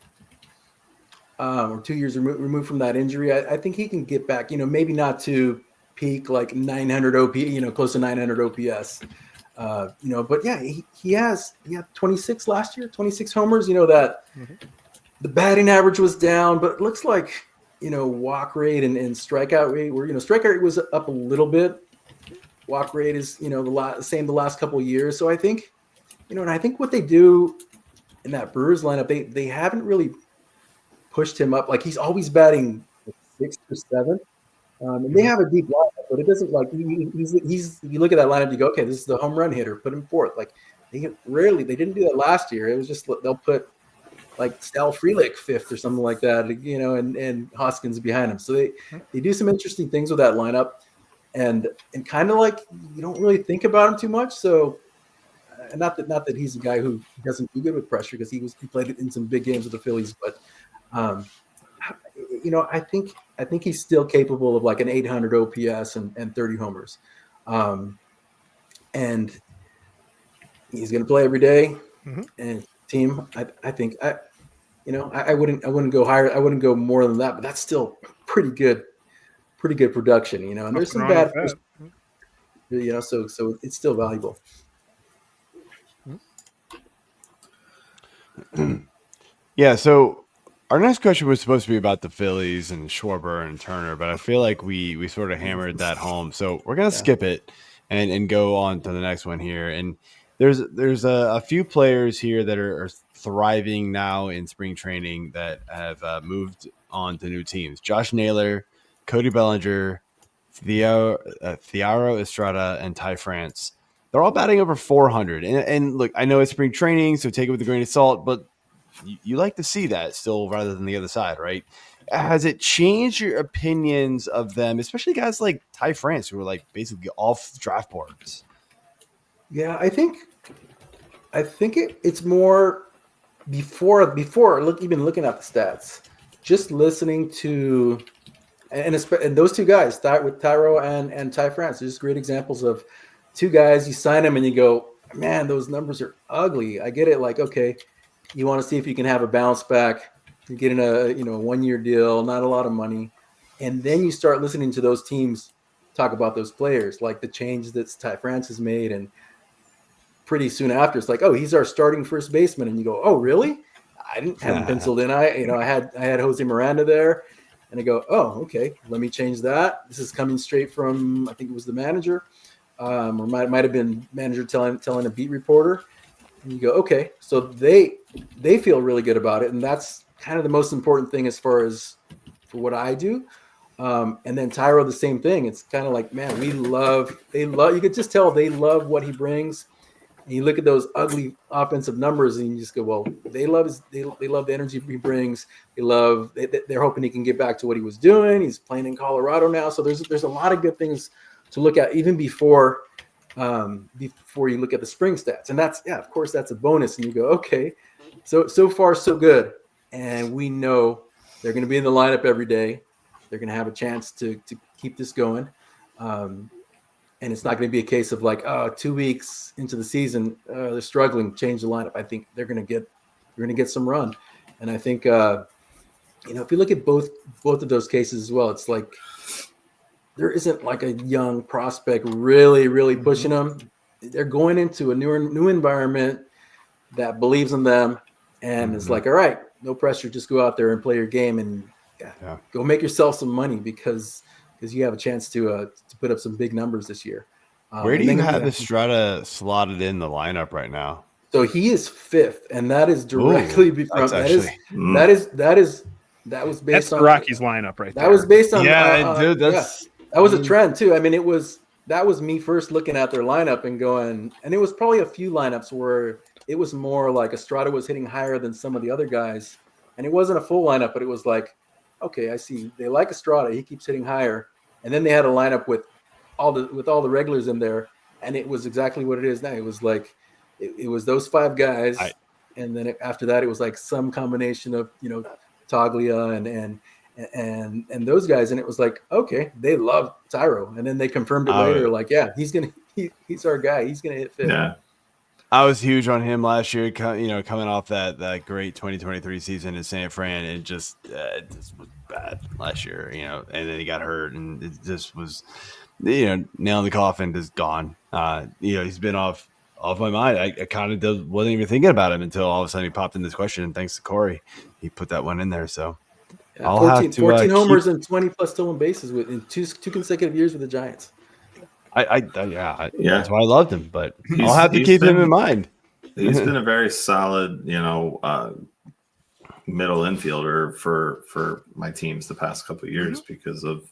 Or 2 years removed from that injury. I think he can get back, maybe not to peak like 900 OP, close to 900 OPS. But yeah, he had 26 last year, 26 homers, that the batting average was down, but it looks like, walk rate and strikeout rate were, strikeout rate was up a little bit. Walk rate is, the same the last couple of years. So I think, and I think what they do in that Brewers lineup, they haven't really pushed him up. Like, he's always batting 6th or 7th. And they have a deep lineup, but it doesn't like he's if you look at that lineup, you go, okay, this is the home run hitter, put him 4th. Like, they didn't do that last year. It was just they'll put like Stal Frelick 5th or something like that, and Hoskins behind him. So they do some interesting things with that lineup, and kind of like you don't really think about him too much. So not that he's a guy who doesn't do good with pressure, because he played in some big games with the Phillies, but I think he's still capable of like an 800 OPS and 30 homers. And he's going to play every day. And team, I think I wouldn't go higher. I wouldn't go more than that, but that's still pretty good production, and there's some bad, so it's still valuable. Yeah. So our next question was supposed to be about the Phillies and Schwarber and Turner, but I feel like we sort of hammered that home. So we're going to skip it and go on to the next one here. And there's a few players here that are thriving now in spring training that have moved on to new teams. Josh Naylor, Cody Bellinger, Thairo, Estrada, and Ty France. They're all batting over 400. And look, I know it's spring training, so take it with a grain of salt, but you like to see that still rather than the other side, right? Has it changed your opinions of them, especially guys like Ty France, who are like basically off draft boards? Yeah, I think it's more before even looking at the stats, just listening to and those two guys with Thairo and Ty France are just great examples of two guys. You sign them and you go, man, those numbers are ugly. I get it. Like, okay, you want to see if you can have a bounce back. You get in a 1-year deal, not a lot of money, and then you start listening to those teams talk about those players, like the change that Ty France has made, and pretty soon after, it's like, oh, he's our starting first baseman, and you go, oh, really? I didn't have him penciled in. I had Jose Miranda there, and I go, oh, okay, let me change that. This is coming straight from, I think it was the manager, or might have been manager telling a beat reporter. And you go, okay, so they feel really good about it, and that's kind of the most important thing as far as for what I do. And then Thairo, the same thing. It's kind of like, man, they love. You could just tell they love what he brings. And you look at those ugly offensive numbers, and you just go, well, they love the energy he brings. They're hoping he can get back to what he was doing. He's playing in Colorado now, so there's a lot of good things to look at even before you look at the spring stats. And that's, yeah, of course, that's a bonus. And you go, okay, so far so good. And we know they're going to be in the lineup every day. They're going to have a chance to keep this going. And it's not going to be a case of like, 2 weeks into the season, they're struggling, change the lineup. I think they're going to get some run. And I think, if you look at both of those cases as well, it's like there isn't like a young prospect really pushing them. They're going into a new environment that believes in them, and it's like, all right, no pressure, just go out there and play your game and go make yourself some money because you have a chance to put up some big numbers this year. Where do you have Estrada slotted in the lineup right now? So he is 5th, and that is directly from that was based on Rocky's lineup right there. That was based on dude. That was a trend too. I mean, that was me first looking at their lineup and going, and it was probably a few lineups where it was more like Estrada was hitting higher than some of the other guys, and it wasn't a full lineup, but it was like, okay, I see they like Estrada, he keeps hitting higher, and then they had a lineup with all the regulars in there, and it was exactly what it is now. It was like it was those 5 guys, and then after that it was like some combination of Toglia and those guys, and it was like, okay, they love Thairo, and then they confirmed it later, like, yeah, he's our guy, he's gonna hit 5th. Yeah, I was huge on him last year, coming off that great 2023 season in San Fran. It just was bad last year, and then he got hurt, and it just was, nail in the coffin, just gone. He's been off my mind. I kind of wasn't even thinking about him until all of a sudden he popped in this question, and thanks to Corey, he put that one in there. So I'll 14 homers and 20+ stolen bases in two consecutive years with the Giants. That's why I loved him, but I'll have to keep him in mind. He's been a very solid, middle infielder for my teams the past couple of years because of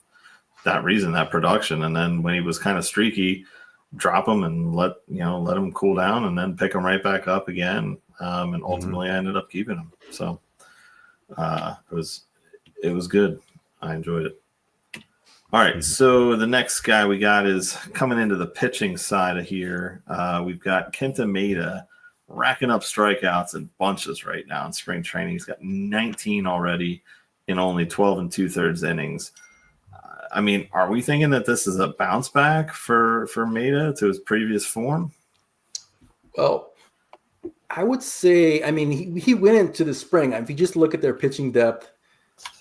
that reason, that production. And then when he was kind of streaky, drop him and let him cool down, and then pick him right back up again. And ultimately, I ended up keeping him. So it was good. I enjoyed it. All right, so the next guy we got is coming into the pitching side of here. We've got Kenta Maeda racking up strikeouts in bunches right now in spring training. He's got 19 already in only 12 2/3 innings. I mean, are we thinking that this is a bounce back for Maeda to his previous form? Well, I would say, I mean, he went into the spring. If you just look at their pitching depth,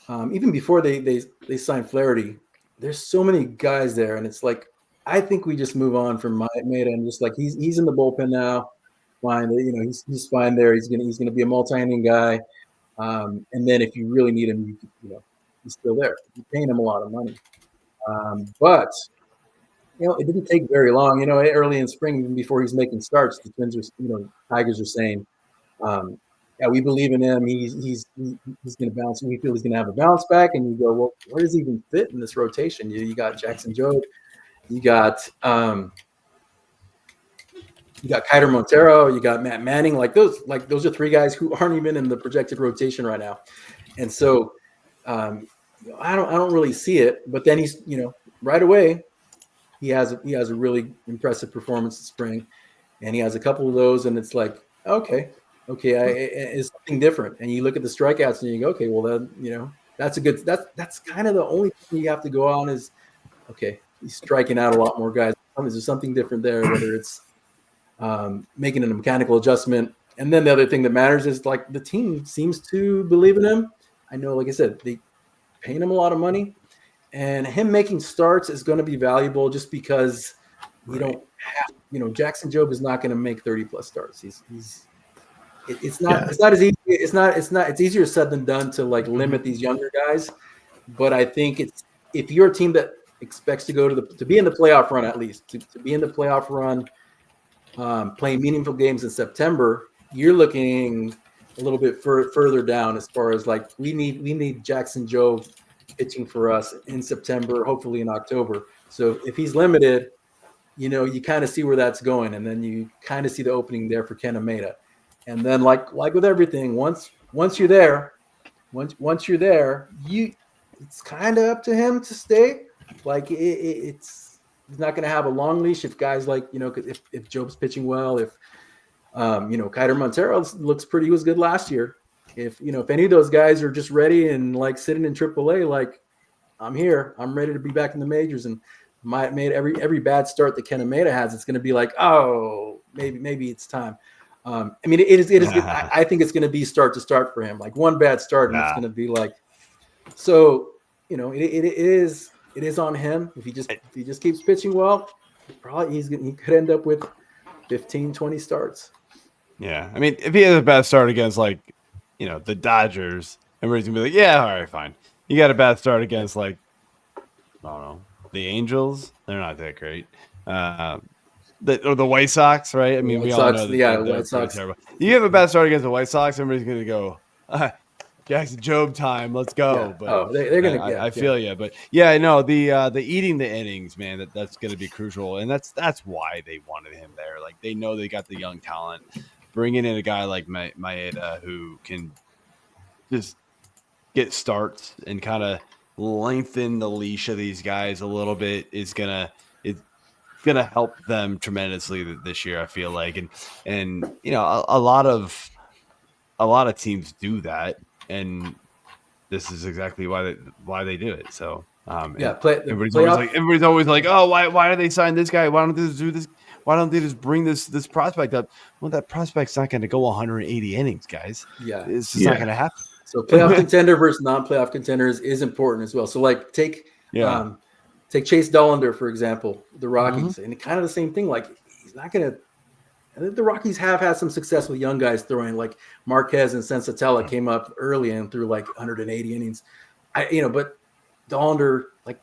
even before they signed Flaherty, there's so many guys there, and it's like, I think we just move on from Maeda and just like he's in the bullpen now. Fine, he's fine there. He's gonna be a multi-inning guy, and then if you really need him, he's still there. You're paying him a lot of money, but it didn't take very long. Early in spring, even before he's making starts, the Twins are, Tigers are saying, yeah, we believe in him. He's going to bounce. We feel he's going to have a bounce back. And you go, well, where does he even fit in this rotation? You got Jackson Jobe, you got Kiter Montero, you got Matt Manning. Like those are 3 guys who aren't even in the projected rotation right now. And so I don't really see it. But then he's right away he has a really impressive performance in spring, and he has a couple of those, and it's like okay. It's something different. And you look at the strikeouts and you go, okay, well then, that's kind of the only thing you have to go on is, okay, he's striking out a lot more guys. Is there something different there, whether it's making a mechanical adjustment? And then the other thing that matters is like the team seems to believe in him. I know, like I said, they paying him a lot of money, and him making starts is going to be valuable just because you don't have, Jackson Jobe is not going to make 30+ starts. It's not as easy. It's easier said than done to like limit these younger guys. But I think if you're a team that expects to go to be in the playoff run, at least to be in the playoff run, playing meaningful games in September, you're looking a little bit further down as far as like we need Jackson Jobe pitching for us in September, hopefully in October. So if he's limited, you kind of see where that's going, and then you kind of see the opening there for Kenta Maeda. And then, like with everything, once you're there, it's kind of up to him to stay. Like he's not going to have a long leash if guys like if Jobe's pitching well, if Kiter Montero looks pretty, he was good last year. If any of those guys are just ready and like sitting in AAA, like I'm here, I'm ready to be back in the majors, and made every bad start that Kenta Maeda has, it's going to be like, oh, maybe it's time. I mean, it is. I think it's going to be start to start for him. Like one bad start, and it's going to be like. So it it is on him. If he just keeps pitching well, probably he could end up with 15, 20 starts. Yeah. I mean, if he has a bad start against the Dodgers, everybody's gonna be like, yeah, all right, fine. You got a bad start against I don't know, the Angels. They're not that great. Or the White Sox, right? I mean, we all know that they're White Sox. terrible. You have a bad start against the White Sox, everybody's gonna go, Jackson Job time, let's go. Yeah. But they're gonna. I feel you, but yeah, no, the eating the innings, man, that's gonna be crucial, and that's why they wanted him there. Like they know they got the young talent. Bringing in a guy like Maeda who can just get starts and kind of lengthen the leash of these guys a little bit is gonna help them tremendously this year. I feel like, and a lot of teams do that, and this is exactly why they do it. So everybody's always like, oh, why do they sign this guy? Why don't they do this? Why don't they just bring this prospect up? Well, that prospect's not going to go 180 innings, guys. Yeah, it's just not going to happen. So playoff contender versus non-playoff contenders is important as well. So take Chase Dollander, for example, the Rockies, and kind of the same thing. Like he's not going to. The Rockies have had some success with young guys throwing, like Marquez and Sensatella came up early and threw like 180 innings. But Dollander, like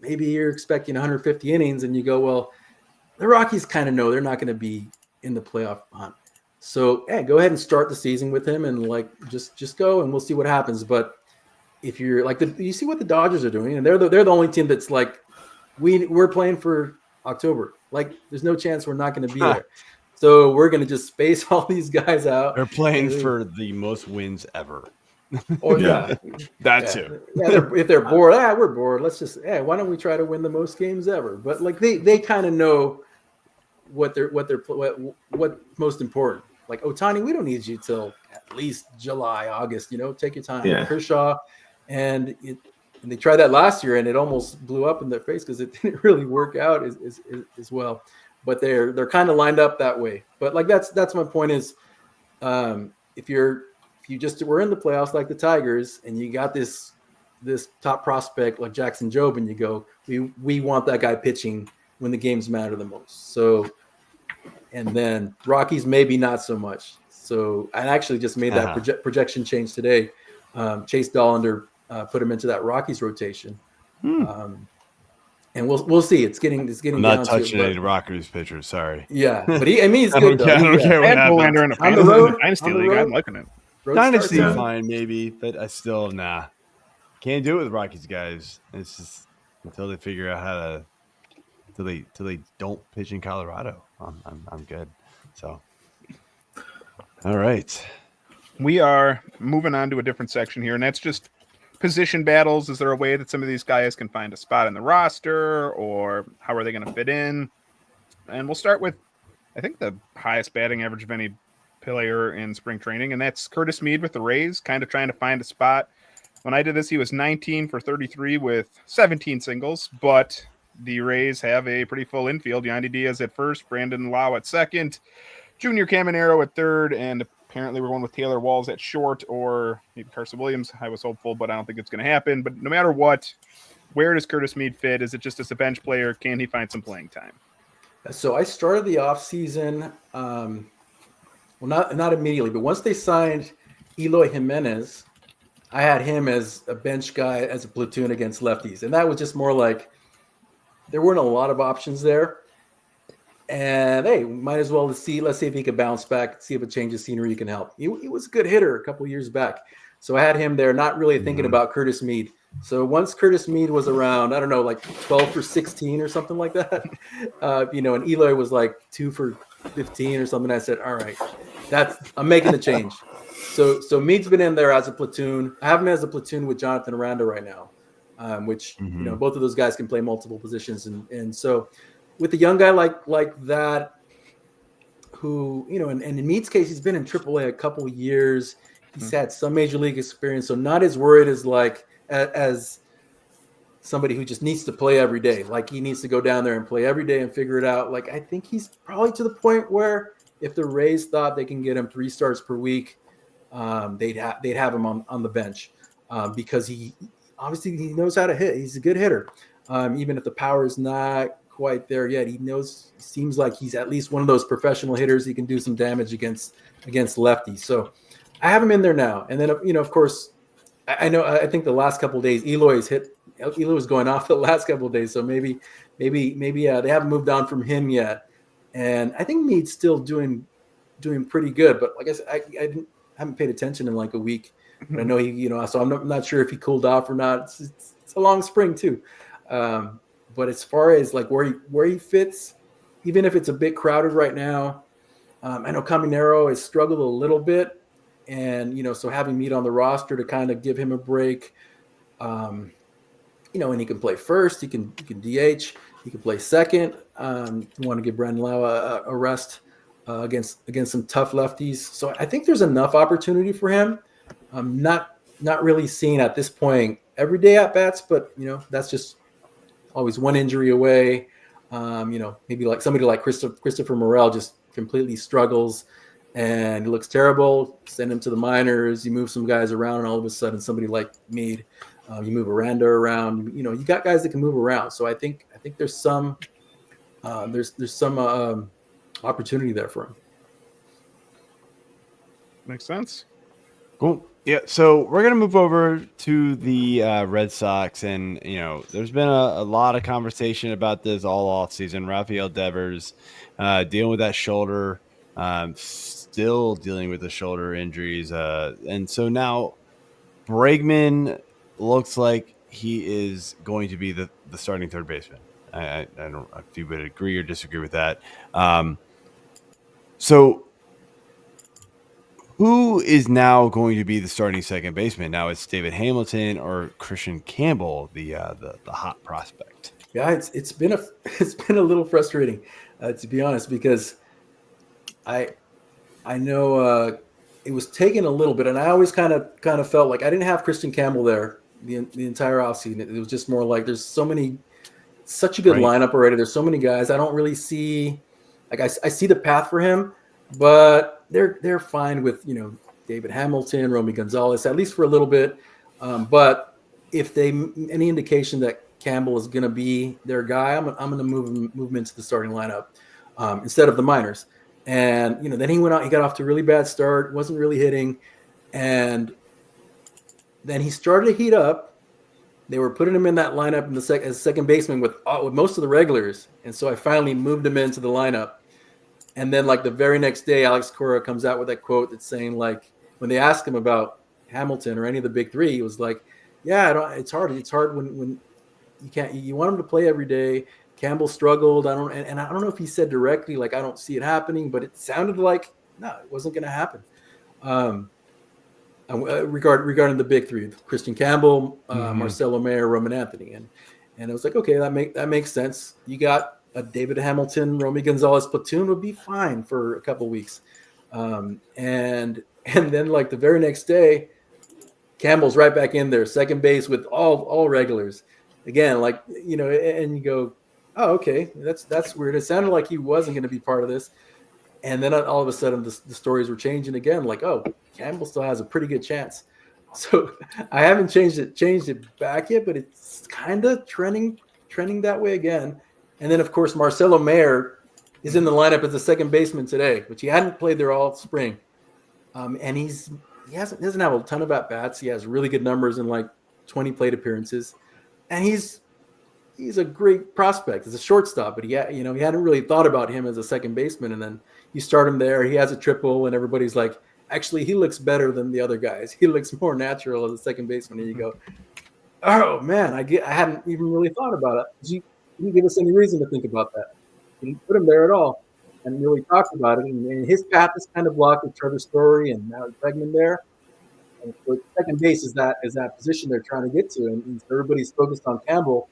maybe you're expecting 150 innings, and you go, well. The Rockies kind of know they're not going to be in the playoff hunt. So, go ahead and start the season with him and just go and we'll see what happens. But if you're you see what the Dodgers are doing, and they're the only team that's like, we're playing for October. Like, there's no chance we're not going to be there. So we're going to just space all these guys out. They're playing for the most wins ever. Oh yeah, that too. Yeah, if they're bored, we're bored. Let's just, why don't we try to win the most games ever? But like they kind of know what's most important. Like Ohtani, we don't need you till at least July, August. Take your time. Yeah. Kershaw, and they tried that last year, and it almost blew up in their face because it didn't really work out as well. But they're kind of lined up that way. But like that's my point is, if you just were in the playoffs like the Tigers and you got this top prospect like Jackson Jobe and you go, we want that guy pitching when the games matter the most. So, and then Rockies maybe not so much. So I actually just made that projection change today. Chase Dollander put him into that Rockies rotation. And we'll see. It's getting. I'm not touching any Rockies pitchers. Sorry. Yeah, but he's good. I don't care what happens. In a Dynasty League. I'm liking it. Dynasty fine, maybe, but I still can't do it with Rockies guys. It's just until they figure out how to, till they don't pitch in Colorado. I'm good. So, all right, we are moving on to a different section here, and that's just position battles. Is there a way that some of these guys can find a spot in the roster, or how are they going to fit in? And we'll start with, I think, the highest batting average of any player in spring training, and that's Curtis Meade with the Rays, kind of trying to find a spot. When I did this, he was 19 for 33 with 17 singles, but the Rays have a pretty full infield. Yandy Diaz at first, Brandon Lau at second, Junior Caminero at third, and apparently we're going with Taylor Walls at short, or maybe Carson Williams. I was hopeful, but I don't think it's going to happen. But no matter what, where does Curtis Meade fit? Is it just as a bench player? Can he find some playing time? So I started the offseason, not immediately, but once they signed Eloy Jimenez, I had him as a bench guy, as a platoon against lefties. And that was just more like there weren't a lot of options there. And hey, might as well let's see if he could bounce back, see if a change of scenery can help. He was a good hitter a couple years back. So I had him there, not really thinking about Curtis Meade. So once Curtis Meade was around, I don't know, like 12 for 16 or something like that, and Eloy was like 2 for 15 or something. I said, all right, I'm making the change. So Meade's been in there as a platoon. I have him as a platoon with Jonathan Aranda right now, which both of those guys can play multiple positions, and so with a young guy like that, who and in Meade's case, he's been in AAA a couple years. He's had some major league experience, so not as worried as somebody who just needs to play every day. Like he needs to go down there and play every day and figure it out. Like I think he's probably to the point where if the Rays thought they can get him 3 starts per week, they'd have him on the bench because he obviously knows how to hit. He's a good hitter. Even if the power is not quite there yet, seems like he's at least one of those professional hitters. He can do some damage against lefties. So I have him in there now. And then, of course, I think the last couple of days, Eloy was going off the last couple of days. So maybe they haven't moved on from him yet. And I think Meade's still doing pretty good. But like I said, I haven't paid attention in like a week. But I know he, so I'm not sure if he cooled off or not. It's a long spring too. But as far as like where he fits, even if it's a bit crowded right now, I know Caminero has struggled a little bit, and so having Meade on the roster to kind of give him a break, and he can play first, he can DH, he can play second. You want to give Brandon Lau a rest against some tough lefties, so I think there's enough opportunity for him. Not really seeing at this point everyday at bats, but that's just always one injury away. Maybe like somebody like Christopher Morel just completely struggles and he looks terrible. Send him to the minors. You move some guys around, and all of a sudden, somebody like Meade, you move Aranda around. You got guys that can move around. So I think there's some opportunity there for him. Makes sense. Cool. Yeah, so we're going to move over to the Red Sox, and, there's been a lot of conversation about this all off season. Rafael Devers dealing with that shoulder, still dealing with the shoulder injuries. And so now Bregman looks like he is going to be the starting third baseman. I don't know if you would agree or disagree with that. So who is now going to be the starting second baseman? Now it's David Hamilton or Christian Campbell, the hot prospect. Yeah, it's been a little frustrating, to be honest, because I know it was taking a little bit, and I always kind of felt like I didn't have Christian Campbell there the entire offseason. It was just more like there's such a good lineup already. There's so many guys. I don't really see I see the path for him, but they're fine with David Hamilton, Romy Gonzalez, at least for a little bit. But if any indication that Campbell is going to be their guy, I'm going to move him into the starting lineup instead of the minors. And then he went out. He got off to a really bad start. Wasn't really hitting, and then he started to heat up. They were putting him in that lineup as second baseman with most of the regulars, and so I finally moved him into the lineup. And then, like the very next day, Alex Cora comes out with that quote that's saying, like, when they asked him about Hamilton or any of the big three, he was like, "Yeah, it's hard. It's hard when you can't. You want him to play every day." Campbell struggled. I don't know if he said directly, like, "I don't see it happening," but it sounded like no, it wasn't going to happen. Regarding the big three, Christian Campbell, Marcelo Mayer, Roman Anthony, and I was like, okay, that makes sense. You got a David Hamilton, Romy Gonzalez platoon would be fine for a couple weeks. And then like the very next day, Campbell's right back in there, second base with all regulars. Again, like, and you go, oh, okay, that's weird. It sounded like he wasn't going to be part of this. And then all of a sudden the stories were changing again. Like, oh, Campbell still has a pretty good chance. So I haven't changed it back yet, but it's kind of trending that way again. And then, of course, Marcelo Mayer is in the lineup as a second baseman today, which he hadn't played there all spring. And he doesn't have a ton of at-bats. He has really good numbers in like 20 plate appearances. And he's a great prospect as a shortstop, but he hadn't really thought about him as a second baseman. And then you start him there. He has a triple, and everybody's like, actually, he looks better than the other guys. He looks more natural as a second baseman. And you go, oh, man, I hadn't even really thought about it. He didn't give us any reason to think about that. He didn't put him there at all and really talked about it. And his path is kind of blocked with Trevor Story and now Bregman there. And so second base is that position they're trying to get to. And so everybody's focused on Campbell.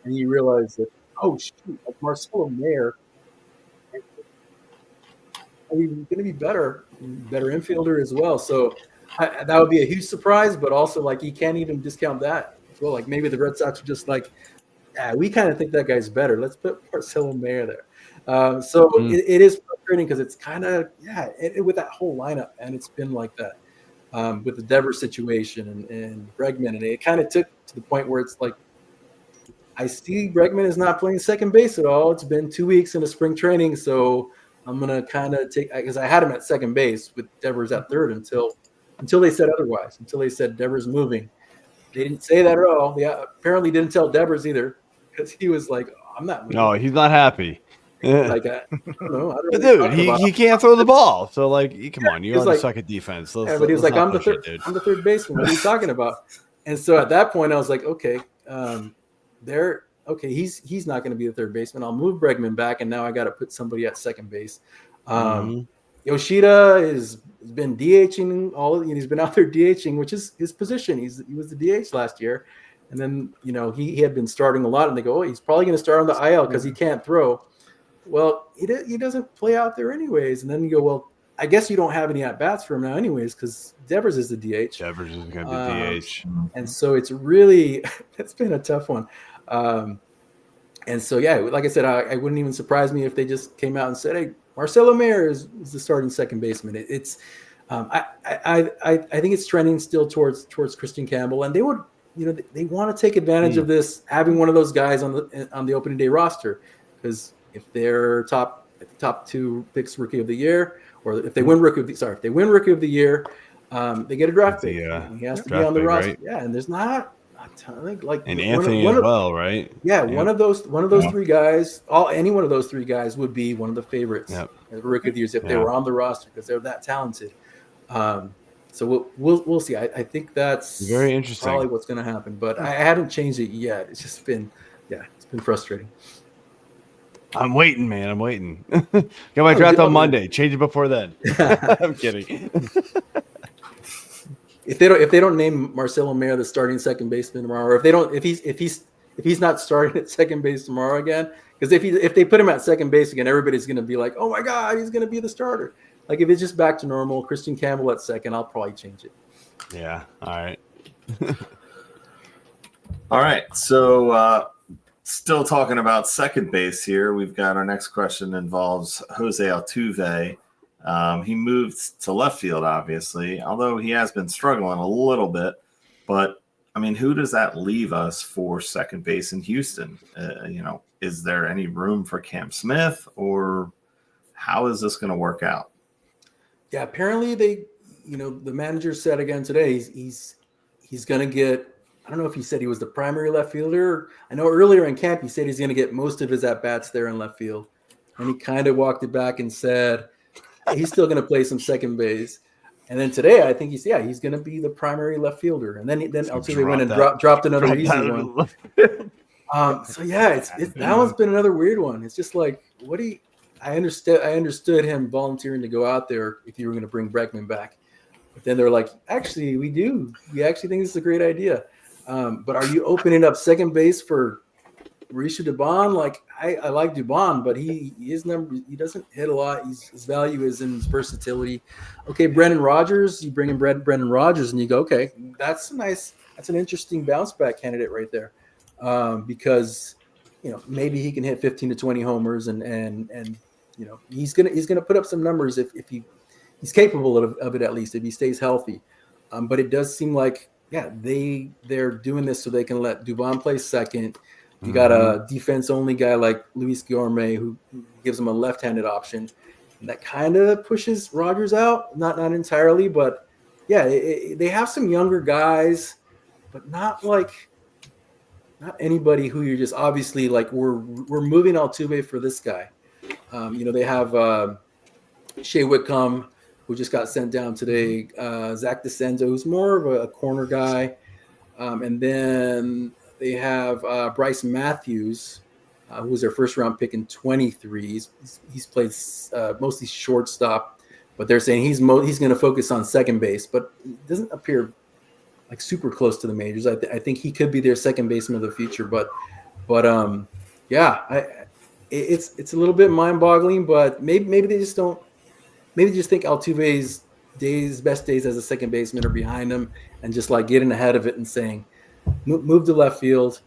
And you realize that, oh, shoot, like Marcelo Mayer, he's going to be better infielder as well. So that would be a huge surprise, but also like you can't even discount that as well. Like maybe the Red Sox are just like, we kind of think that guy's better. Let's put Marcelo Mayer there. It is frustrating because it's kind of, with that whole lineup, and it's been like that with the Devers situation and Bregman. And it kind of took to the point where it's like, I see Bregman is not playing second base at all. It's been 2 weeks into spring training, so I'm gonna kind of take, because I had him at second base with Devers at third until they said otherwise. Until they said Devers moving, they didn't say that at all. They apparently didn't tell Devers either, because he was like, "I'm not moving." No, he's not happy. Like I don't know. But dude, he can't throw the ball. So like, come on, you already suck at defense. But he was like, I'm the third baseman. What are you talking about? And so at that point, I was like, okay, he's not going to be the third baseman. I'll move Bregman back, and now I got to put somebody at second base. Yoshida has been DHing he's been out there DHing, which is his position. He was the DH last year, and then he had been starting a lot, and they go, oh, he's probably going to start on the IL because he can't throw. Well, he doesn't play out there anyways. And then you go, well, I guess you don't have any at bats for him now anyways, because Devers is the DH. Devers is going to be DH. And so it's really, it's been a tough one. And so, yeah, like I said, I wouldn't even surprise me if they just came out and said, hey, Marcelo Mayer is the starting second baseman. I think it's trending still towards Christian Campbell, and they would, they want to take advantage of this, having one of those guys on the opening day roster, because if they're top two picks rookie of the year, or if they win rookie of the year, they get a draft pick. He has to be on the roster. Right? Yeah, and there's not a ton, like Anthony as well, right? Yeah, one of those three guys, any one of those three guys would be one of the favorites as rookie of the years if they were on the roster, because they're that talented. So we'll see. I think that's very interesting. Probably what's going to happen, but I haven't changed it yet. It's just been, it's been frustrating. I'm waiting, man. I'm waiting. Got my draft on Monday. Change it before then. I'm kidding. If they don't name Marcelo Mayer the starting second baseman tomorrow, or if he's not starting at second base tomorrow again, because if they put him at second base again, everybody's going to be like, oh my God, he's going to be the starter. Like if it's just back to normal, Christian Campbell at second, I'll probably change it. Yeah. All right. All right. So still talking about second base here. We've got our next question involves Jose Altuve. He moved to left field, obviously, although he has been struggling a little bit. But, I mean, who does that leave us for second base in Houston? Is there any room for Cam Smith, or how is this going to work out? Yeah, apparently the manager said again today he's going to get, I don't know if he said he was the primary left fielder. I know earlier in camp he said he's going to get most of his at-bats there in left field. And he kind of walked it back and said he's still going to play some second base. And then today I think he's going to be the primary left fielder. And then Altuve went and dropped another easy one. That one's been another weird one. It's just like, I understood him volunteering to go out there if you were going to bring Bregman back. But then they're like, actually, we actually think this is a great idea. But are you opening up second base for Mauricio Dubon? Like I like Dubon, but he doesn't hit a lot. His value is in his versatility. Okay, Brendan Rodgers, you bring in Brendan Rodgers, and you go, okay, that's an interesting bounce back candidate right there, because maybe he can hit 15 to 20 homers, and he's gonna put up some numbers if he's capable of it, at least if he stays healthy. But it does seem like they're doing this so they can let Dubon play second. You got a defense-only guy like Luis Guillorme who gives them a left-handed option. And that kind of pushes Rodgers out. Not entirely, but they have some younger guys, but not anybody who you're just obviously like we're moving Altuve for this guy. They have Shea Whitcomb, who just got sent down today. Zach DeCenzo, who's more of a corner guy, and then they have Bryce Matthews, who was their first-round pick in 23. He's played mostly shortstop, but they're saying he's going to focus on second base, but it doesn't appear like super close to the majors. I think he could be their second baseman of the future, but it's a little bit mind-boggling. But maybe they just don't. Maybe they just think Altuve's best days as a second baseman are behind him, and just like getting ahead of it and saying, move to left field,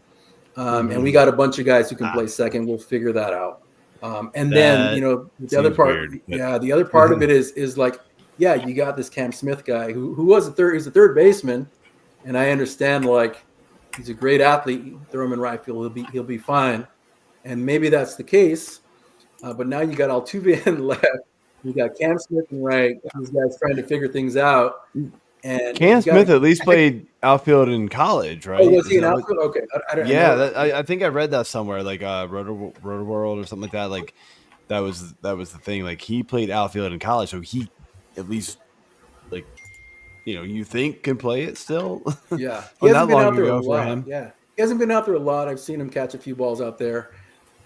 and we got a bunch of guys who can play second. We'll figure that out. And then the other part, the other part of it is like, you got this Cam Smith guy who was he's a third baseman, and I understand like He's a great athlete. You throw him in right field, he'll be fine. And maybe that's the case. But now you got Altuve in left. You got Cam Smith in right. These guys trying to figure things out. And Cam Smith at least played outfield in college, right? Oh, was he in outfield? Okay. I think I read that somewhere, like Rotor World or something like that. Like that was the thing. Like he played outfield in college, so he at least like you think can play it still. Yeah, he hasn't been out there a lot. Him. Yeah, he hasn't been out there a lot. I've seen him catch a few balls out there,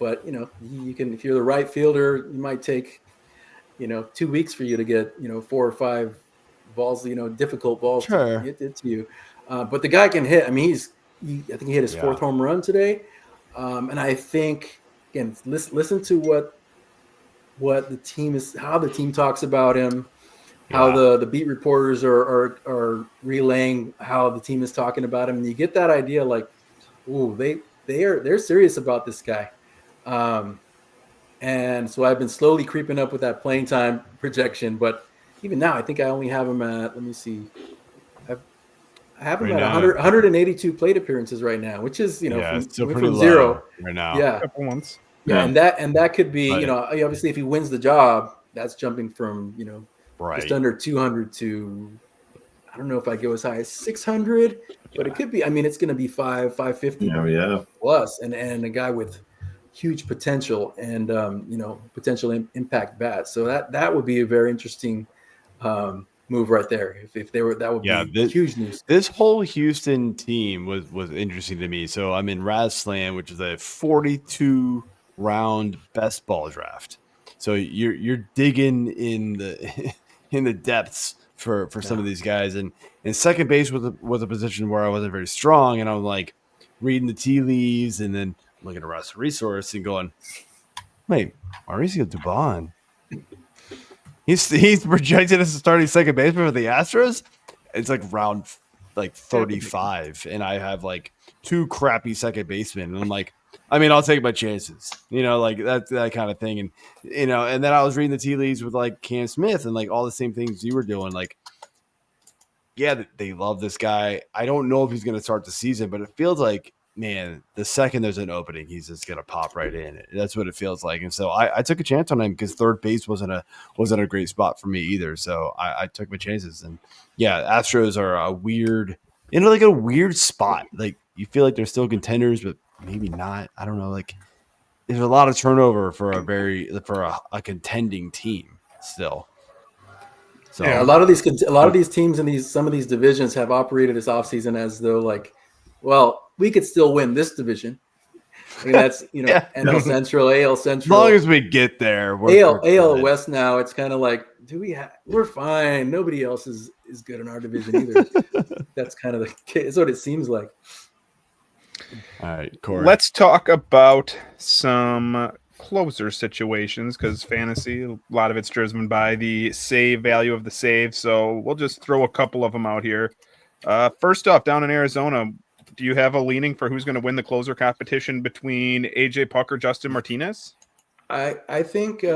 but you can, if you're the right fielder, you might take 2 weeks for you to get 4 or 5 balls, difficult balls to get to you. But the guy can hit. I mean, I think he hit his 4th home run today. And I think, again, listen to what the team is, how the team talks about him, how the beat reporters are relaying how the team is talking about him. And you get that idea like, ooh, they're serious about this guy. And so I've been slowly creeping up with that playing time projection, but even now, I think I only have him at, let me see, I have him at 182 plate appearances right now, which is, still pretty from low 0 right now. Yeah. Couple months. Yeah. And that could be, obviously if he wins the job, that's jumping from, just under 200 to, I don't know if I go as high as 600, but it could be, I mean, it's going to be 550 plus, and a guy with huge potential and, potential impact bat. So that would be a very interesting move right there. If they were, that would be huge news. This whole Houston team was interesting to me. So I'm in Razslam, which is a 42 round best ball draft. So you're digging in the depths for some of these guys, and second base was a position where I wasn't very strong, and I'm like reading the tea leaves and then looking at roster resource and going, wait, Mauricio Dubon. He's projected as a starting second baseman for the Astros. It's like round 35, and I have like 2 crappy second basemen, and I'm like, I mean, I'll take my chances, like that kind of thing, and and then I was reading the tea leaves with like Cam Smith and like all the same things you were doing, like, yeah, they love this guy. I don't know if he's going to start the season, but it feels like, man, the second there's an opening, he's just gonna pop right in. That's what it feels like. And so I took a chance on him because third base wasn't a great spot for me either. So I took my chances. And yeah, Astros are a weird spot. Like you feel like they're still contenders, but maybe not. I don't know. Like there's a lot of turnover for a contending team still. So yeah, a lot of these teams in some of these divisions have operated this offseason as though like, well, we could still win this division. I mean, that's NL Central, AL Central. As long as we get there, AL West now. It's kind of like, we're fine. Nobody else is good in our division either. That's kind of the case. That's what it seems like. All right, Corey. Let's talk about some closer situations because fantasy, a lot of it's driven by the save value of the save. So we'll just throw a couple of them out here. First off, down in Arizona, do you have a leaning for who's going to win the closer competition between AJ Puck or Justin Martinez? I think it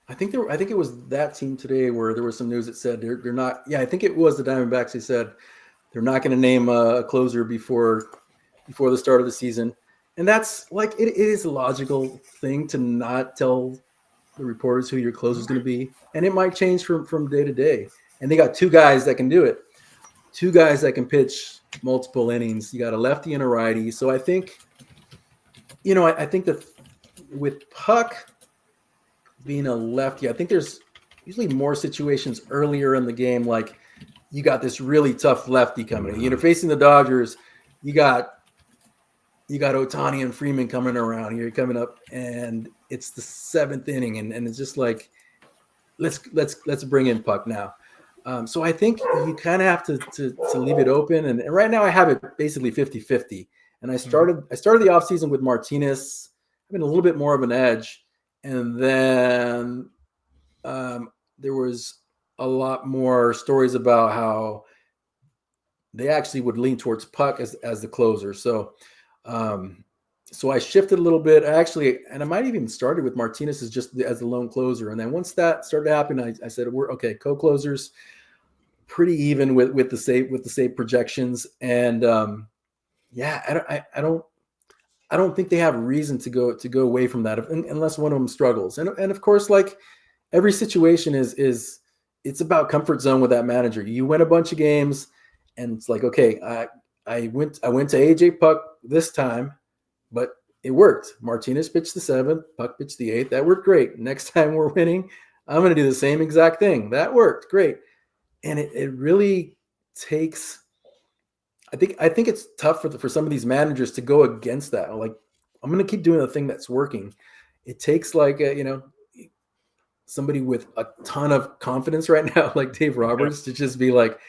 was that team today where there was some news that said they're not. Yeah, I think it was the Diamondbacks. They said they're not going to name a closer before the start of the season, and that's like it is a logical thing to not tell the reporters who your closer is going to be, and it might change from day to day. And they got 2 guys that can do it, 2 guys that can pitch multiple innings. You got a lefty and a righty. So I think, I think that with Puck being a lefty, I think there's usually more situations earlier in the game. Like you got this really tough lefty coming in. Facing the Dodgers, you got Ohtani and Freeman coming around here, coming up, and it's the 7th inning, and it's just like, let's bring in Puck now. So I think you kind of have to leave it open. And right now I have it basically 50-50. And I started the offseason with Martinez having a little bit more of an edge. And then there was a lot more stories about how they actually would lean towards Puck as the closer. So I shifted a little bit. And I might even started with Martinez as the lone closer. And then once that started to happen, I said, we're okay. Co-closers pretty even with the save projections. And I don't think they have reason to go away from that unless one of them struggles. And of course, like every situation is it's about comfort zone with that manager. You win a bunch of games, and it's like, okay, I went to AJ Puck this time, but it worked. Martinez pitched the 7th, Puck pitched the 8th. That worked great. Next time we're winning, I'm going to do the same exact thing. That worked great. And it really takes. I think it's tough for some of these managers to go against that. Like, I'm going to keep doing the thing that's working. It takes like somebody with a ton of confidence right now, like Dave Roberts, to just be like,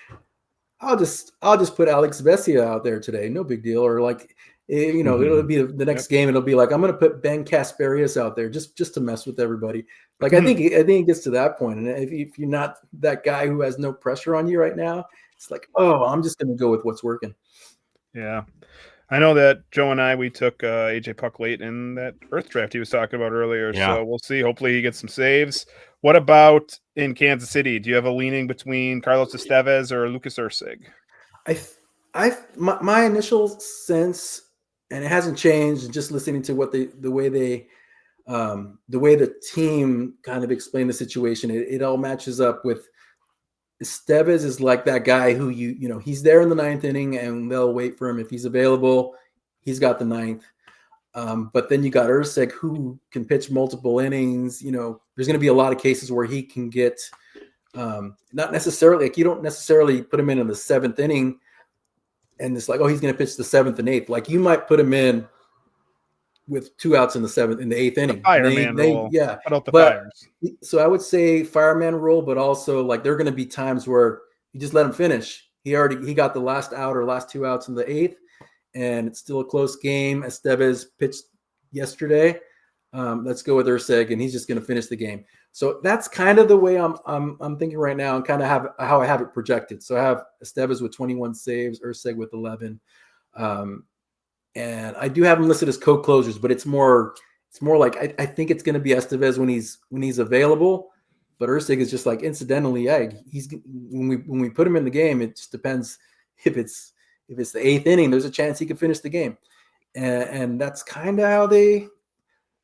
I'll just put Alex Vesia out there today, no big deal. Or like, it'll be the next game. It'll be like, I'm going to put Ben Kasperius out there just to mess with everybody. Like, I think it gets to that point. And if you're not that guy who has no pressure on you right now, it's like, oh, I'm just going to go with what's working. Yeah. I know that Joe and we took AJ Puck late in that Earth draft he was talking about earlier. Yeah. So we'll see. Hopefully he gets some saves. What about in Kansas City? Do you have a leaning between Carlos Estevez or Lucas Ursig? My initial sense, and it hasn't changed, just listening to what the way the team kind of explained the situation, it all matches up with Estevez is like that guy who he's there in the 9th inning and they'll wait for him. If he's available, he's got the 9th. But then you got Ursig who can pitch multiple innings. There's going to be a lot of cases where he can get not necessarily, like, you don't necessarily put him in the 7th inning and it's like, oh, he's going to pitch the 7th and 8th. Like, you might put him in with 2 outs in the 8th inning. Fireman role. Yeah. About the fires. So I would say fireman role, but also like there are going to be times where you just let him finish. He got the last out or last 2 outs in the 8th, and it's still a close game. Estevez pitched yesterday. Let's go with Ursig, and he's just going to finish the game. So that's kind of the way I'm thinking right now, and kind of how I have it projected. So I have Estevez with 21 saves, Ursig with 11. And I do have him listed as co-closers, but it's more like I think it's going to be Estevez when he's available, but Ursig is just like incidentally. Yeah, when we put him in the game, it just depends if it's the 8th inning. There's a chance he could finish the game, and that's kind of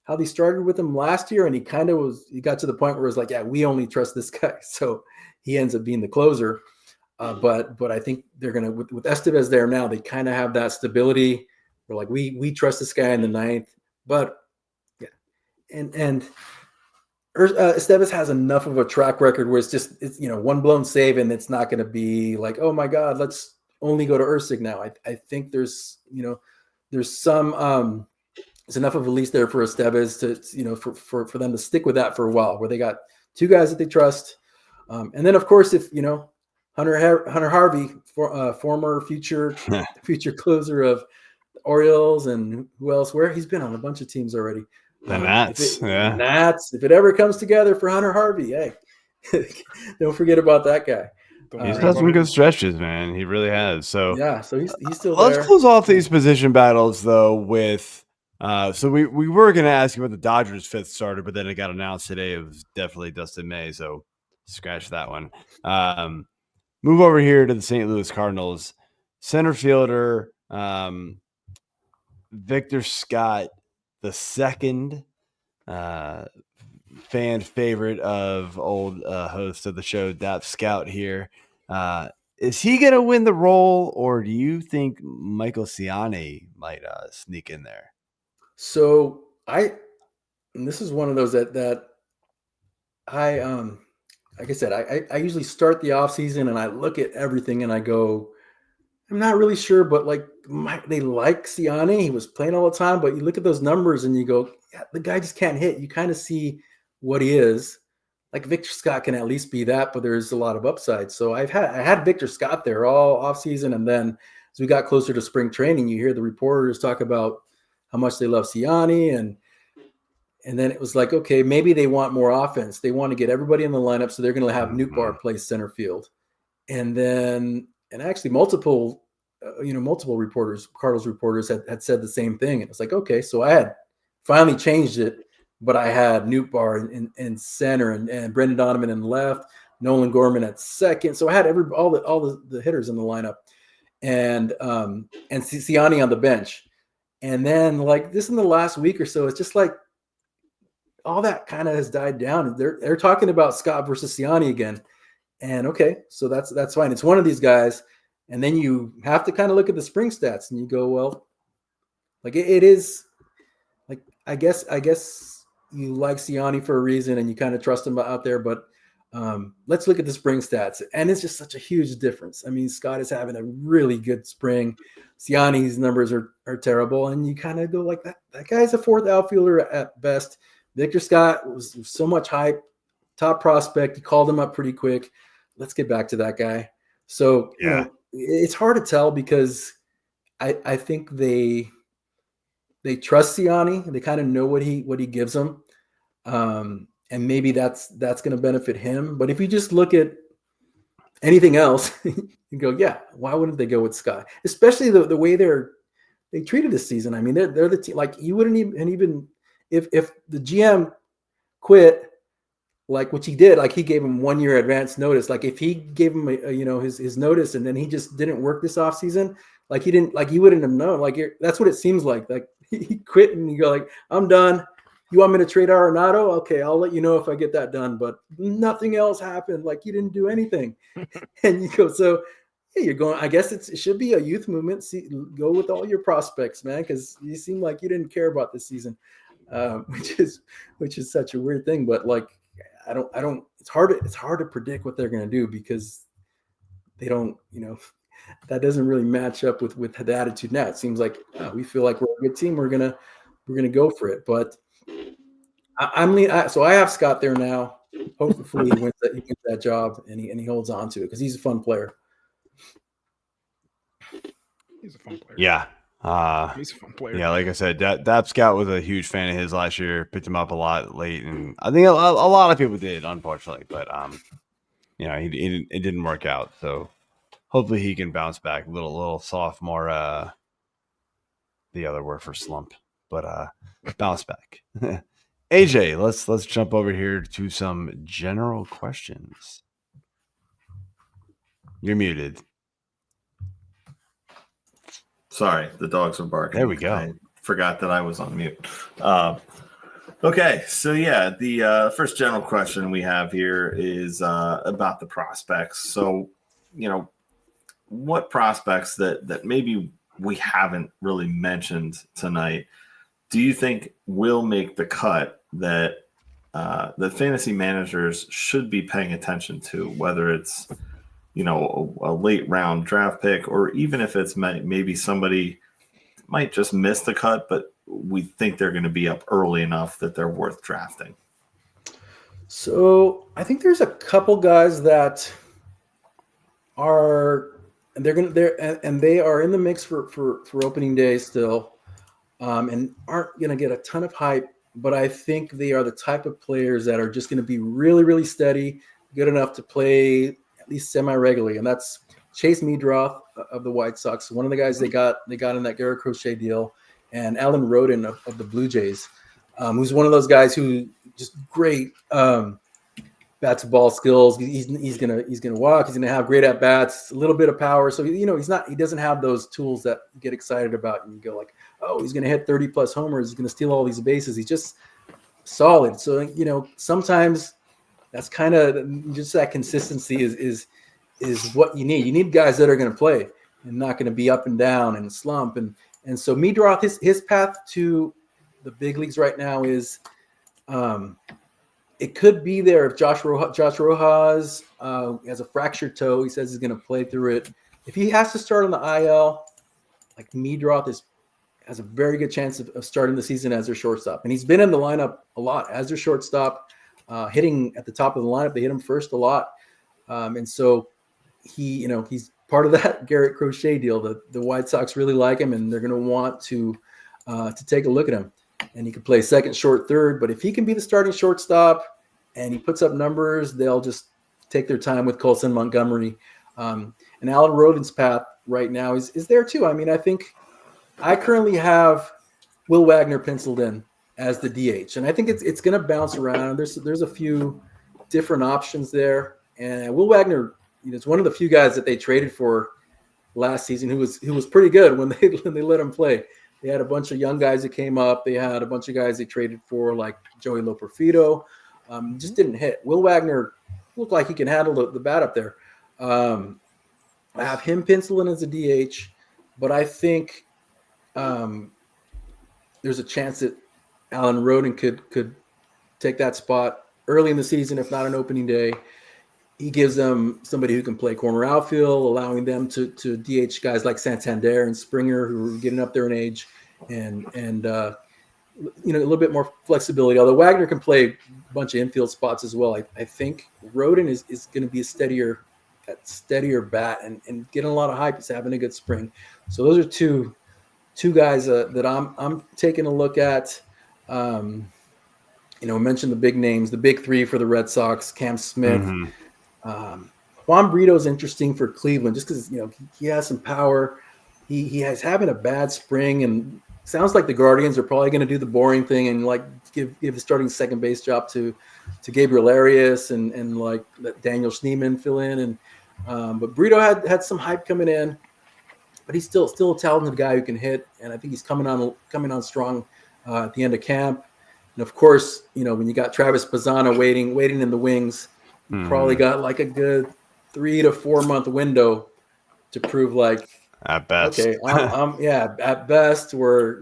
how they started with him last year. And he got to the point where it was like, yeah, we only trust this guy, so he ends up being the closer. But I think they're gonna with Estevez there now. They kind of have that stability. We're like, we trust this guy in the 9th, but yeah. And Estevez has enough of a track record where it's one blown save, and it's not going to be like, oh my God, let's only go to Ursig now. I think there's some, there's enough of a leash there for Estevez to, for them to stick with that for a while, where they got 2 guys that they trust. And then of course, if, Hunter Harvey, former future closer of Orioles and who else? Where he's been on a bunch of teams already. The Nats, Nats. If it ever comes together for Hunter Harvey, hey, don't forget about that guy. He's had some good stretches, man. He really has. So yeah, so he's still Let's there. close off these position battles though with. So we were going to ask you about the Dodgers' 5th starter, but then it got announced today. It was definitely Dustin May, so scratch that one. Move over here to the St. Louis Cardinals. Center fielder. Victor Scott, the second fan favorite of old host of the show, Dap Scout here. Is he going to win the role, or do you think Michael Siani might sneak in there? So and this is one of those that I like I said, I usually start the offseason and I look at everything and I go, I'm not really sure, but like they like Siani. He was playing all the time, but you look at those numbers and you go, yeah, the guy just can't hit. You kind of see what he is. Like Victor Scott can at least be that, but there's a lot of upside. So I had Victor Scott there all offseason, and then as we got closer to spring training, you hear the reporters talk about how much they love Siani, and then it was like, okay, maybe they want more offense. They want to get everybody in the lineup, so they're going to have Nootbaar play center field, and actually multiple reporters, Cardinals reporters had said the same thing. It was like, okay, so I had finally changed it, but I had Nootbaar in center and Brendan Donovan in left, Nolan Gorman at second. So I had all the hitters in the lineup. and Siani on the bench. And then like this in the last week or so, it's just like all that kind of has died down. They're talking about Scott versus Siani again. And okay, so that's fine. It's one of these guys. And then you have to kind of look at the spring stats and you go, well, like it is like, I guess you like Siani for a reason and you kind of trust him out there, but let's look at the spring stats. And it's just such a huge difference. I mean, Scott is having a really good spring. Siani's numbers are terrible. And you kind of go like that guy's a fourth outfielder at best. Victor Scott was so much hype, top prospect. He called him up pretty quick. Let's get back to that guy. So, you know, it's hard to tell because I think they trust Siani. They kind of know what he gives them. And maybe that's going to benefit him. But if you just look at anything else, you go, yeah, why wouldn't they go with Scott? Especially the way they treated this season. I mean, they're the team. Like you wouldn't even if the GM quit, like which he did, like he gave him 1 year advance notice. Like if he gave him his notice and then he just didn't work this offseason, like he didn't, like he wouldn't have known. Like that's what it seems like. Like he quit and you go like, I'm done. You want me to trade Arenado? Okay, I'll let you know if I get that done. But nothing else happened. Like you didn't do anything. And you go, so yeah, you're going. I guess it should be a youth movement. Go with all your prospects, man, because you seem like you didn't care about this season, which is such a weird thing. But like, I don't. It's hard to predict what they're going to do because they don't. That doesn't really match up with the attitude now. It seems like we feel like we're a good team. We're gonna go for it, but. So I have Scott there now. Hopefully he wins that job and he holds on to it because he's a fun player. He's a fun player. Yeah. He's a fun player. Yeah, like I said, Dap Scout was a huge fan of his last year. Picked him up a lot late, and I think a lot of people did, unfortunately. But it didn't work out. So hopefully he can bounce back. A little sophomore. The other word for slump, but bounce back. AJ, let's jump over here to some general questions. You're muted. Sorry, the dogs are barking. There we go. I forgot that I was on mute. Okay, so yeah, the first general question we have here is about the prospects. So, what prospects that maybe we haven't really mentioned tonight do you think will make the cut that the fantasy managers should be paying attention to, whether it's a late round draft pick or even if it's maybe somebody might just miss the cut, but we think they're going to be up early enough that they're worth drafting? So I think there's a couple guys that are they are in the mix for opening day still, and aren't going to get a ton of hype. But I think they are the type of players that are just going to be really, really steady, good enough to play at least semi-regularly. And that's Chase Meadroth of the White Sox, one of the guys they got in that Garrett Crochet deal, and Alan Roden of the Blue Jays, who's one of those guys who just great bat to ball skills. He's gonna walk. He's gonna have great at bats, a little bit of power. So he doesn't have those tools that you get excited about and you go like, oh, he's gonna hit 30 plus homers. He's gonna steal all these bases. He's just solid. So sometimes that's kind of just that consistency is what you need. You need guys that are gonna play and not gonna be up and down and slump. And so Meadroth, his path to the big leagues right now is. It could be there if Josh Rojas has a fractured toe. He says he's going to play through it. If he has to start on the IL, like Meadroth has a very good chance of starting the season as their shortstop. And he's been in the lineup a lot as their shortstop, hitting at the top of the lineup. They hit him first a lot. And so he's part of that Garrett Crochet deal. The White Sox really like him, and they're going to want to take a look at him. And he can play second, short, third. But if he can be the starting shortstop and he puts up numbers, they'll just take their time with Colson Montgomery. And Alan Roden's path right now is there too. I mean, I think I currently have Will Wagner penciled in as the DH. And I think it's going to bounce around. There's a few different options there. And Will Wagner, it's one of the few guys that they traded for last season who was pretty good when they let him play. They had a bunch of young guys that came up. They had a bunch of guys they traded for, like Joey Loperfido. Just didn't hit. Will Wagner looked like he can handle the bat up there. I have him penciled in as a DH, but I think there's a chance that Alan Roden could take that spot early in the season, if not an opening day. He gives them somebody who can play corner outfield, allowing them to DH guys like Santander and Springer, who are getting up there in age, and a little bit more flexibility. Although Wagner can play a bunch of infield spots as well. I think Roden is going to be a steadier bat and getting a lot of hype. He's having a good spring. So those are two guys that I'm taking a look at. Mentioned the big names, the big three for the Red Sox: Cam Smith. Mm-hmm. Juan Brito is interesting for Cleveland just because he has some power. He has having a bad spring, and sounds like the Guardians are probably going to do the boring thing and like give the starting second base job to Gabriel Arias and like let Daniel Schneemann fill in. And but Brito had some hype coming in, but he's still a talented guy who can hit, and I think he's coming on strong at the end of camp. And of course, when you got Travis Bazzana waiting in the wings. Probably got like a good 3 to 4 month window to prove like at best. Okay, at best we're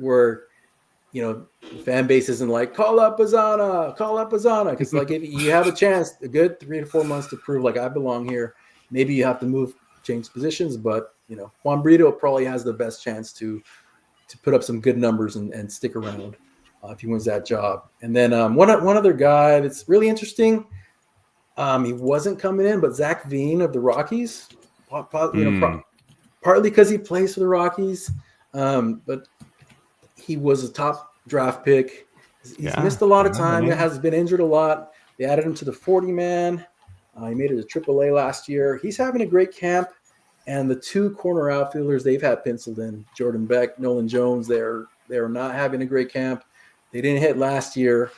the fan base isn't like call up Bazzana because like if you have a chance, a good 3 to 4 months to prove like I belong here. Maybe you have to change positions, but Juan Brito probably has the best chance to put up some good numbers and stick around if he wins that job. And then one other guy that's really interesting. He wasn't coming in, but Zach Veen of the Rockies, partly because he plays for the Rockies, but he was a top draft pick. He's missed a lot of time. He has been injured a lot. They added him to the 40-man. He made it to AAA last year. He's having a great camp, and the two corner outfielders they've had penciled in, Jordan Beck, Nolan Jones, they're not having a great camp. They didn't hit last year.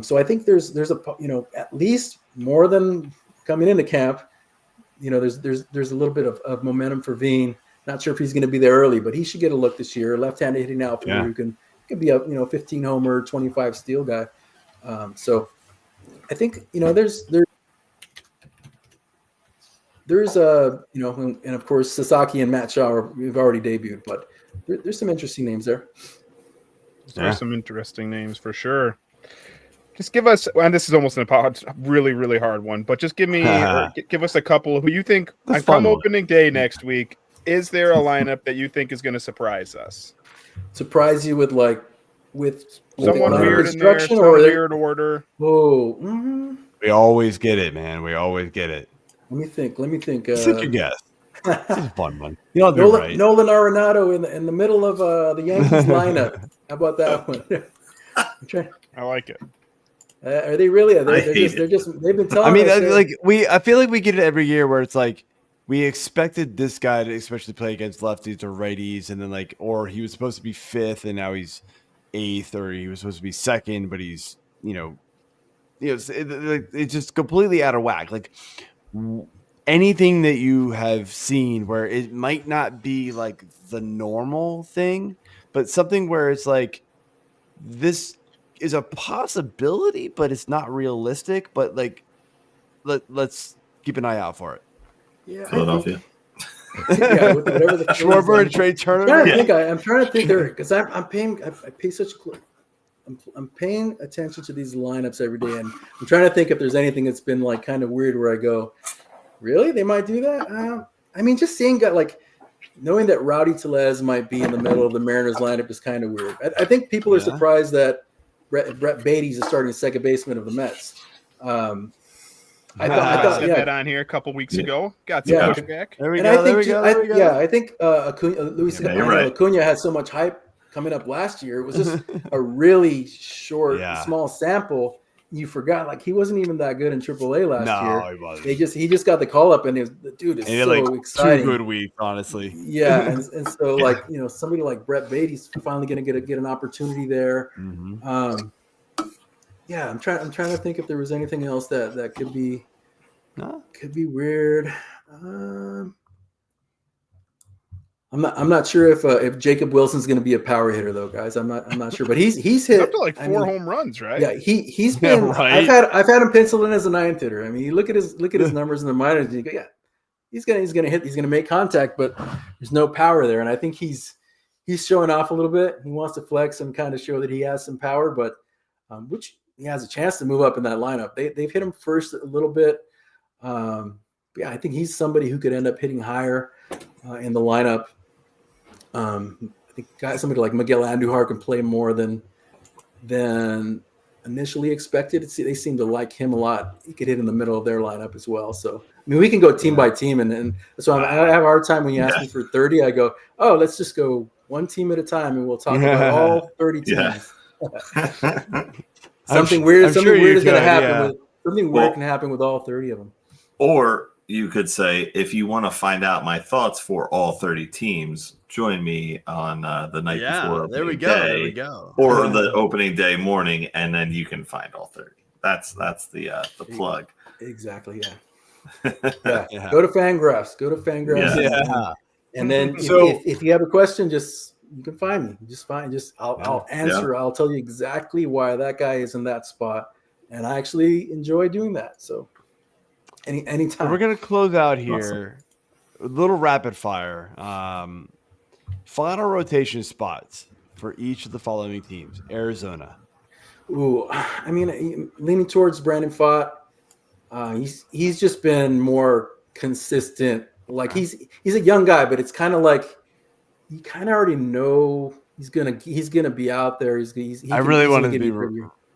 So I think there's at least more than coming into camp. There's a little bit of momentum for Veen. Not sure if he's going to be there early, but he should get a look this year. Left-handed hitting outfielder who can be a 15 homer, 25 steal guy. So I think there's and of course Sasaki and Matt Shaw we've already debuted, but there's some interesting names there. There's some interesting names for sure. Just give us, and this is almost a really, really hard one, but just give us a couple who you think come opening day next week. Is there a lineup that you think is going to surprise us? Surprise you with someone weird in there, some weird order. Oh, we always get it, man. We always get it. Let me think. Take your guess. This is a fun one. Nolan Arenado in the middle of the Yankees lineup. How about that one? I like it. Are they really? They've been telling us. I feel like we get it every year where it's like we expected this guy to especially play against lefties or righties, and then or he was supposed to be fifth and now he's eighth, or he was supposed to be second, but he's it's just completely out of whack. Like anything that you have seen where it might not be like the normal thing, but something where it's like this is a possibility, but it's not realistic. But like, let's keep an eye out for it. Yeah, Philadelphia. Whatever the Schwarber and Trey Turner. I'm trying to think there because I'm paying attention to these lineups every day, and I'm trying to think if there's anything that's been like kind of weird where I go, really, they might do that. Just seeing knowing that Rowdy Tellez might be in the middle of the Mariners lineup is kind of weird. I think people are surprised that Brett Beatty's the starting second baseman of the Mets. I thought that on here a couple weeks ago. Got some pushback. There we go. I think Acuna had so much hype coming up last year. It was just a really short, small sample. You forgot, he wasn't even that good in AAA last year. No, he wasn't. He just got the call up, and the dude is so exciting. 2 good weeks, honestly. Yeah, and so somebody like Brett Beatty's finally going to get an opportunity there. Mm-hmm. I'm trying to think if there was anything else that could be weird. I'm not sure if Jacob Wilson's going to be a power hitter though, guys. I'm not sure, but he's hit up to like 4 home runs, right? Yeah, he's been. Right. I've had him penciled in as a 9th hitter. I mean, you look at his numbers in the minors, and you go, yeah, he's gonna hit, he's gonna make contact, but there's no power there. And I think he's showing off a little bit. He wants to flex and kind of show that he has some power, but which he has a chance to move up in that lineup. They've hit him first a little bit. Yeah, I think he's somebody who could end up hitting higher in the lineup. I think somebody like Miguel Andujar can play more than initially expected. They seem to like him a lot. He could hit in the middle of their lineup as well. So, I mean, we can go team by team. And so I have a hard time when you ask me for 30. I go, oh, let's just go one team at a time, and we'll talk about all 30 teams. Something weird is going to happen. Something weird can happen with all 30 of them. Or you could say, if you want to find out my thoughts for all 30 teams, join me on the night before. There we go. Or the opening day morning, and then you can find all 30. That's the plug. Exactly. Yeah. Go to Fangraphs. Yeah. And then if you have a question, you can find me. I'll answer. I'll tell you exactly why that guy is in that spot, and I actually enjoy doing that. So anytime. So we're gonna close out here. Awesome. A little rapid fire. Final rotation spots for each of the following teams. Arizona. Ooh, I mean, leaning towards Brandon Pfaadt. He's just been more consistent. Like he's a young guy, but it's kind of like you kind of already know he's gonna be out there. I really wanted to be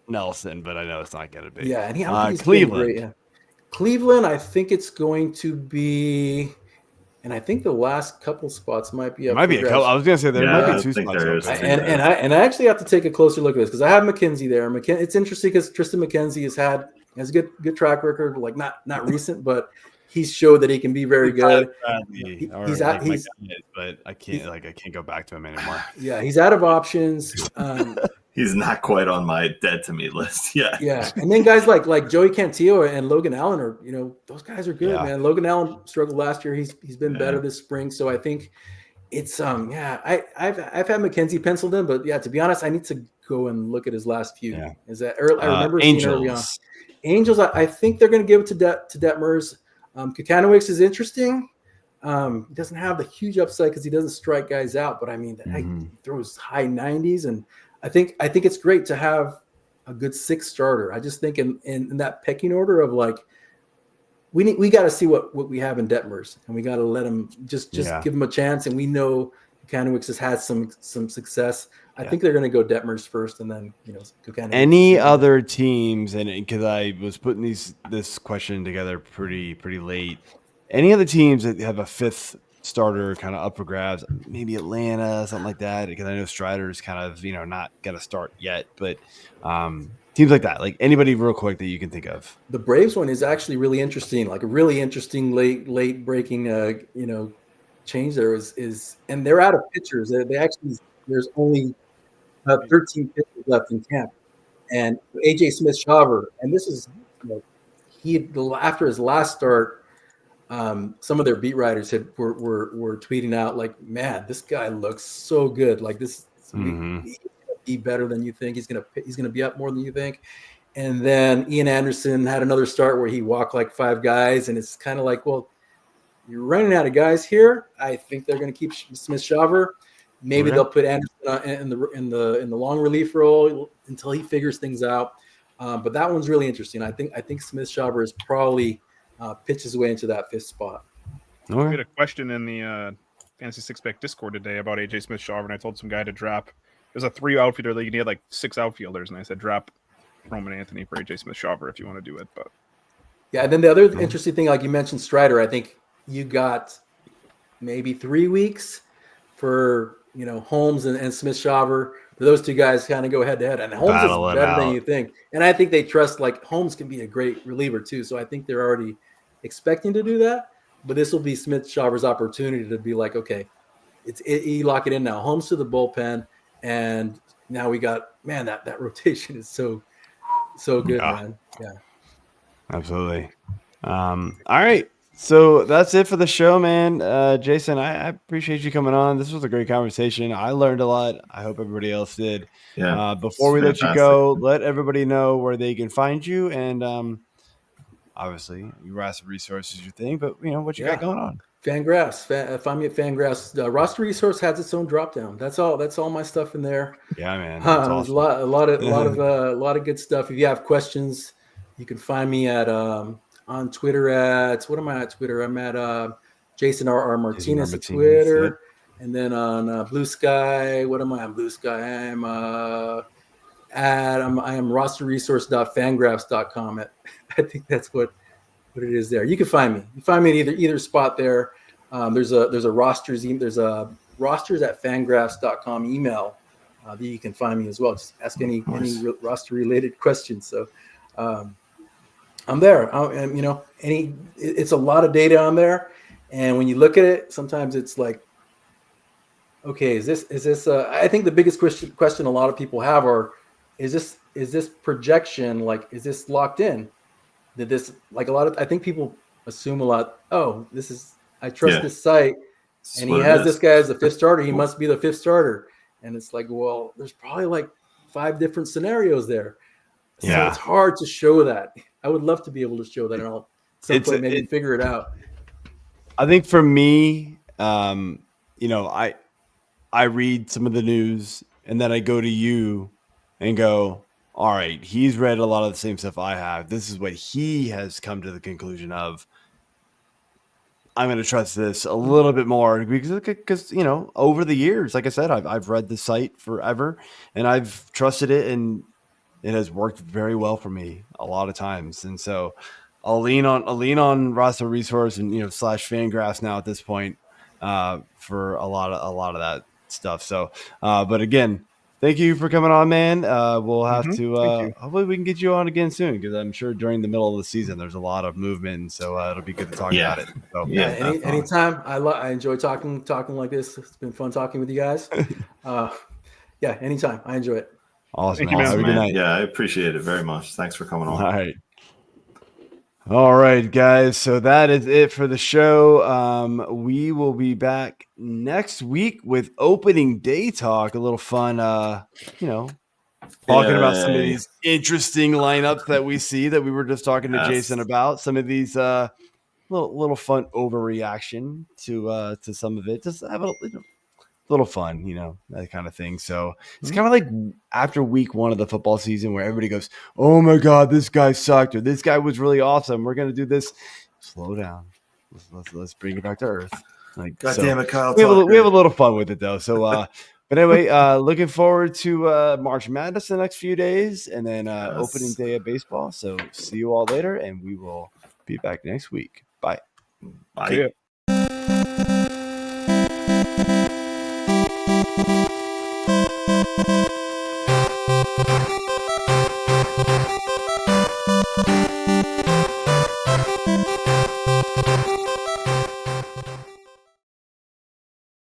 Nelson, but I know it's not gonna be. Yeah, and he's Cleveland. Great, yeah. Cleveland, I think it's going to be. And I think the last couple spots might be up. Might be a couple. I was going to say there might be 2 spots. And I actually have to take a closer look at this because I have McKenzie there. It's interesting because Tristan McKenzie has a good track record, like not recent, but he's showed that he can be very good. But I can't go back to him anymore. Yeah, he's out of options. He's not quite on my dead to me list. Yeah. Yeah. And then guys like Joey Cantillo and Logan Allen are, those guys are good, man. Logan Allen struggled last year. He's been better this spring. So I think it's I've had McKenzie penciled in, but to be honest, I need to go and look at his last few. Yeah. Is that early? I remember seeing early on. Angels, I think they're going to give it to Detmers. Kakanowicz is interesting. He doesn't have the huge upside because he doesn't strike guys out, but I mean, he throws high 90s, and I think it's great to have a good 6th starter. I just think in that pecking order of like we got to see what we have in Detmers, and we got to let him just give him a chance. And we know Kakanowicz has had some success. I think they're going to go Detmers first, and then Kakanowicz. Any other teams? And because I was putting this question together pretty late. Any other teams that have a 5th starter kind of up for grabs? Maybe Atlanta, something like that. Because I know Strider's kind of not going to start yet, but teams like that. Like anybody real quick that you can think of. The Braves one is actually really interesting. Like a really interesting late breaking change there is and they're out of pitchers. They actually there's only 13 pitchers left in camp, and AJ Smith-Shawver, and this is he after his last start. Some of their beat writers were tweeting out like, man, this guy looks so good. Like this, he's gonna be better than you think. He's gonna be up more than you think. And then Ian Anderson had another start where he walked like 5 guys, and it's kind of like, well, you're running out of guys here. I think they're gonna keep Smith-Shawver. Maybe they'll put Anderson in the long relief role until he figures things out. But that one's really interesting. I think Smith-Shawver is probably pitch his way into that 5th spot. We had a question in the Fantasy Six Pack Discord today about AJ Smith-Shawver, and I told some guy to drop. There's a 3 outfielder league, and he had like 6 outfielders, and I said drop Roman Anthony for AJ Smith-Shawver if you want to do it. But and then the other interesting thing, like you mentioned, Strider. I think you got maybe 3 weeks for Holmes and Smith-Shawver. Those 2 guys kind of go head to head, and Holmes is better than you think. And I think they trust Holmes can be a great reliever too. So I think they're already expecting to do that. But this will be Smith-Shawver's opportunity to be like, okay, you lock it in now. Holmes to the bullpen, and now we got that rotation is so good, man. Yeah, absolutely. All right. So that's it for the show, man. Jason, I appreciate you coming on. This was a great conversation. I learned a lot. I hope everybody else did. Yeah. Before we let you go, let everybody know where they can find you. And obviously, your roster resource is your thing, but what you got going on. Fangraphs. Find me at Fangraphs. Roster resource has its own drop down. That's all my stuff in there. Yeah, man. There's a lot of good stuff. If you have questions, you can find me at on Twitter at what am I at Twitter? I'm at Jason R. Martinez at Twitter, yep. And then on Blue Sky. What am I on Blue Sky? I am rosterresource.fangraphs.com. I think that's what it is there. You can find me. You find me at either spot there. There's a rosters at fangraphs.com email that you can find me as well. Just ask any roster related questions. So I'm there. It's a lot of data on there, and when you look at it, sometimes it's like, okay, is this? I think the biggest question a lot of people have is this projection, like, is this locked in? Did this, like, I think people assume a lot. Oh, I trust this site, and he has this guy as the fifth starter. He must be the fifth starter, and it's like, well, there's probably like 5 different scenarios there. So it's hard to show that. I would love to be able to show that, and I'll at some point maybe figure it out. I think for me, I read some of the news, and then I go to you and go, all right, he's read a lot of the same stuff I have. This is what he has come to the conclusion of. I'm going to trust this a little bit more because over the years, like I said, I've read the site forever, and I've trusted it, and it has worked very well for me a lot of times. And so I'll lean on roster resource and / Fangraphs now at this point for a lot of that stuff. So, but again, thank you for coming on, man. We'll have to hopefully we can get you on again soon, because I'm sure during the middle of the season there's a lot of movement, so it'll be good to talk about it. So, anytime. I enjoy talking like this. It's been fun talking with you guys. Anytime. I enjoy it. Awesome. Thank you, man. Have a good night. Yeah, I appreciate it very much. Thanks for coming on. All right, guys. So that is it for the show. We will be back next week with opening day talk. A little fun, talking about some of these interesting lineups that we see that we were just talking to Jason about. Some of these little fun overreaction to some of it. Just have a little fun, that kind of thing. So it's kind of like after week 1 of the football season where everybody goes, oh my God, this guy sucked, or this guy was really awesome. We're going to do this. Slow down. Let's bring it back to earth. Like, God damn it, Kyle. We have a little fun with it though. So, but anyway, looking forward to March Madness the next few days, and then opening day of baseball. So see you all later, and we will be back next week. Bye. Bye. Yeah.